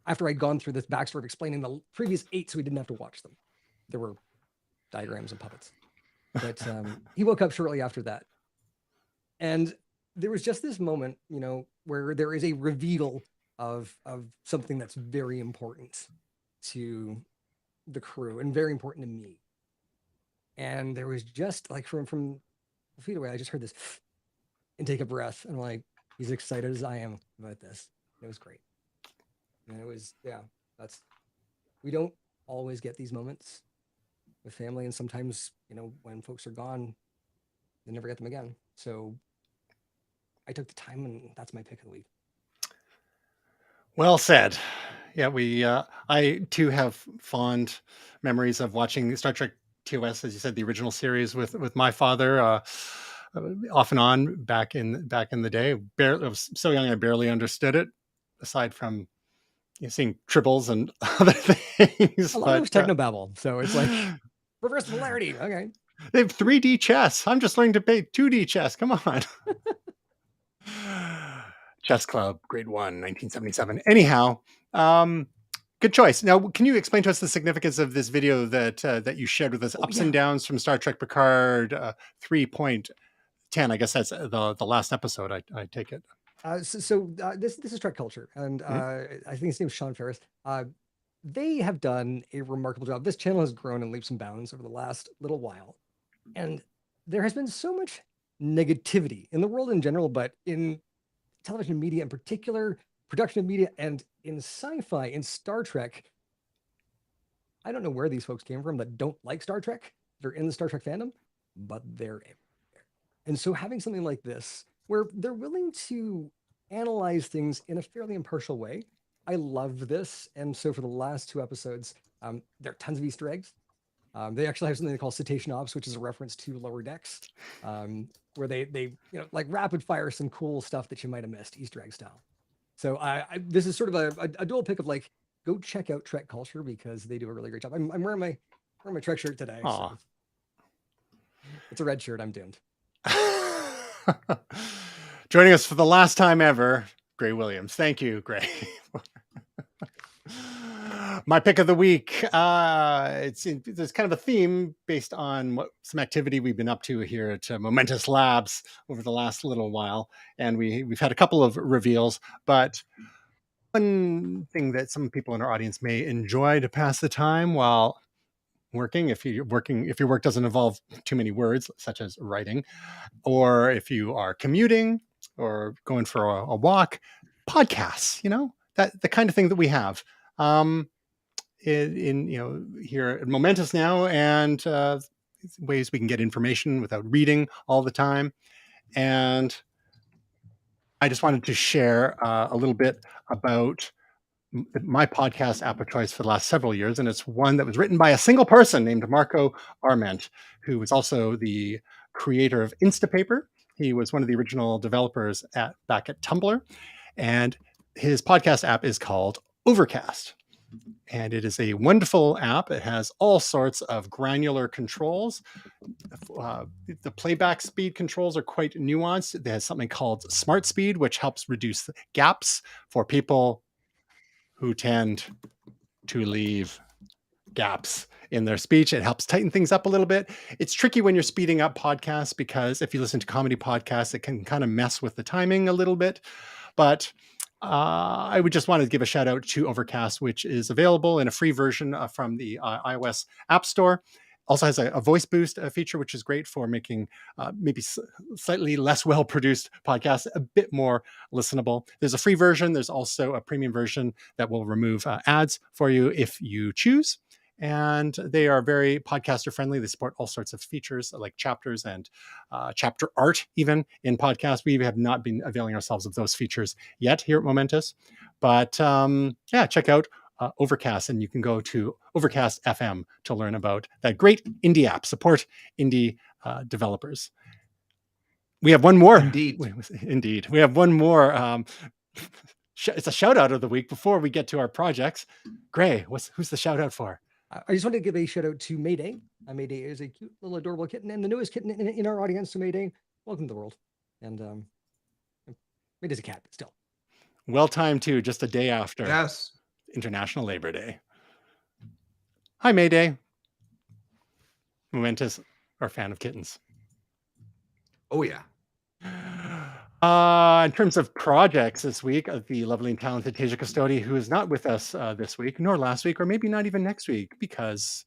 after I'd gone through this backstory of explaining the previous 8 so we didn't have to watch them. There were diagrams and puppets. But he woke up shortly after that. And there was just this moment, where there is a reveal of something that's very important to the crew and very important to me. And there was just like from feet away, I just heard this and take a breath. And I'm like, he's excited as I am about this. It was great. And it was, we don't always get these moments with family. And sometimes, when folks are gone, they never get them again. So I took the time, and that's my pick of the week. Well said. Yeah, I too have fond memories of watching Star Trek TOS, as you said, the original series with my father, off and on back in the day. I was so young I barely understood it, aside from seeing tribbles and other things. A lot of it was technobabble, so it's like reverse polarity. Okay. They have 3D chess. I'm just learning to play 2D chess. Come on. Chess Club, grade 1, 1977. Anyhow, good choice. Now, can you explain to us the significance of this video that you shared with us? Ups and downs from Star Trek Picard 3.10 10. I guess that's the last episode. I take it. This is Trek Culture, and Mm-hmm. I think his name is Sean Ferris. They have done a remarkable job. This channel has grown in leaps and bounds over the last little while, and there has been so much negativity in the world in general, but in television media in particular, production of media, and in sci-fi, in Star Trek. I don't know where these folks came from that don't like Star Trek. They're in the Star Trek fandom, but they're everywhere. And so having something like this, where they're willing to analyze things in a fairly impartial way, I love this. And so for the last 2 episodes, there are tons of Easter eggs. They actually have something they call Cetacean Ops, which is a reference to Lower Decks, where they like rapid fire some cool stuff that you might have missed, Easter egg style. So this is sort of a dual pick of like, go check out Trek Culture because they do a really great job. I'm wearing my Trek shirt today. So it's a red shirt. I'm doomed. Joining us for the last time ever, Gray Williams. Thank you, Gray. My pick of the week. There's kind of a theme based on some activity we've been up to here at Momentous Labs over the last little while, and we've had a couple of reveals. But one thing that some people in our audience may enjoy to pass the time while working, if your work doesn't involve too many words, such as writing, or if you are commuting or going for a walk, podcasts. That the kind of thing that we have. In here at Momentous now, and ways we can get information without reading all the time. And I just wanted to share a little bit about my podcast app of choice for the last several years, and it's one that was written by a single person named Marco Arment, who was also the creator of Instapaper. He was one of the original developers back at Tumblr, and his podcast app is called Overcast. And it is a wonderful app. It has all sorts of granular controls. The playback speed controls are quite nuanced. It has something called Smart Speed, which helps reduce gaps for people who tend to leave gaps in their speech. It helps tighten things up a little bit. It's tricky when you're speeding up podcasts because if you listen to comedy podcasts, it can kind of mess with the timing a little bit. But I would just want to give a shout out to Overcast, which is available in a free version from the iOS App Store. Also has a voice boost feature, which is great for making maybe slightly less well-produced podcasts a bit more listenable. There's a free version. There's also a premium version that will remove ads for you if you choose. And they are very podcaster friendly. They support all sorts of features like chapters and chapter art, even in podcasts. We have not been availing ourselves of those features yet here at Momentous. But check out Overcast, and you can go to Overcast FM to learn about that great indie app. Support indie developers. We have one more. Indeed. We have one more. It's a shout out of the week before we get to our projects. Gray, who's the shout out for? I just wanted to give a shout out to Mayday. Mayday is a cute little adorable kitten and the newest kitten in our audience. So Mayday, welcome to the world. And Mayday's a cat, but still. Well timed too, just a day after International Labor Day. Hi, Mayday. Momentous or fan of kittens? Oh, yeah. In terms of projects this week, the lovely and talented Tasia Custodi, who is not with us this week, nor last week, or maybe not even next week, because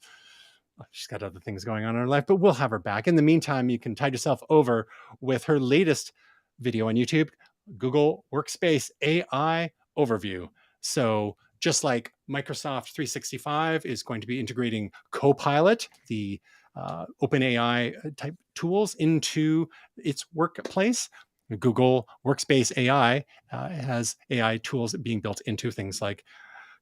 she's got other things going on in her life, but we'll have her back. In the meantime, you can tide yourself over with her latest video on YouTube, Google Workspace AI Overview. So just like Microsoft 365 is going to be integrating Copilot, the OpenAI type tools into its workplace, Google Workspace AI has AI tools being built into things like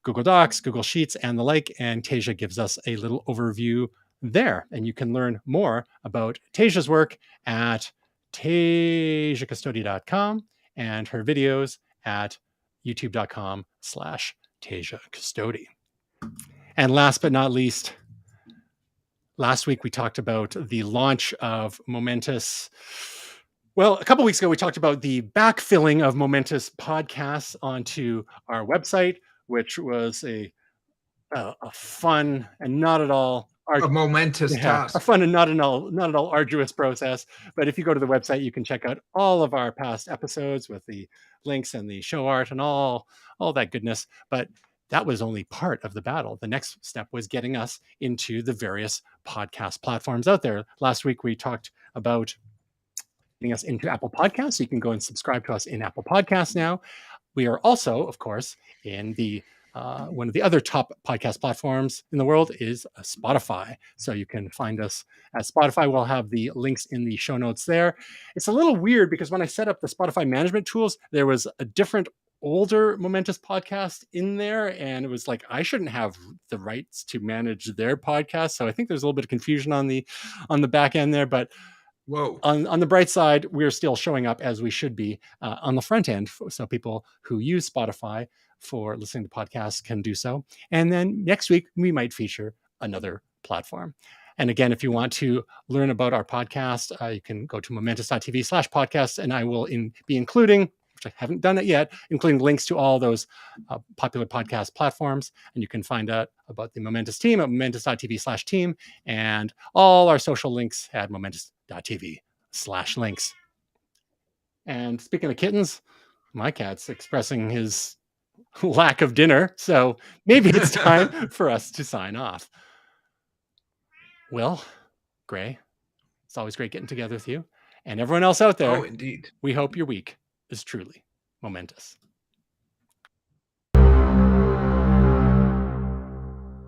Google Docs, Google Sheets, and the like. And Tasia gives us a little overview there. And you can learn more about Tasia's work at TasiaCustodi.com and her videos at youtube.com/Tasia Custodi. And last but not least, last week we talked about the launch of Momentous. Well, a couple of weeks ago, we talked about the backfilling of Momentous podcasts onto our website, which was a fun and not at all A momentous a task. fun and not at all arduous process. But if you go to the website, you can check out all of our past episodes with the links and the show art and all that goodness. But that was only part of the battle. The next step was getting us into the various podcast platforms out there. Last week we talked about getting us into Apple Podcasts. So you can go and subscribe to us in Apple Podcasts now. We are also, of course, in the one of the other top podcast platforms in the world is Spotify. So you can find us at Spotify. We'll have the links in the show notes there. It's a little weird because when I set up the Spotify management tools, there was a different older Momentous podcast in there. And it was like, I shouldn't have the rights to manage their podcast. So I think there's a little bit of confusion on the back end there. But Whoa. on the bright side, we're still showing up as we should be on the front end. So people who use Spotify for listening to podcasts can do so. And then next week, we might feature another platform. And again, if you want to learn about our podcast, you can go to momentous.tv/podcast, and I will be including, which I haven't done it yet, including links to all those popular podcast platforms. And you can find out about the Momentous team at momentous.tv/team, and all our social links at momentous.tv/links. And speaking of kittens, my cat's expressing his lack of dinner, so maybe it's time for us to sign off. Well, Gray, it's always great getting together with you. And everyone else out there, Oh, indeed. we hope your week is truly momentous.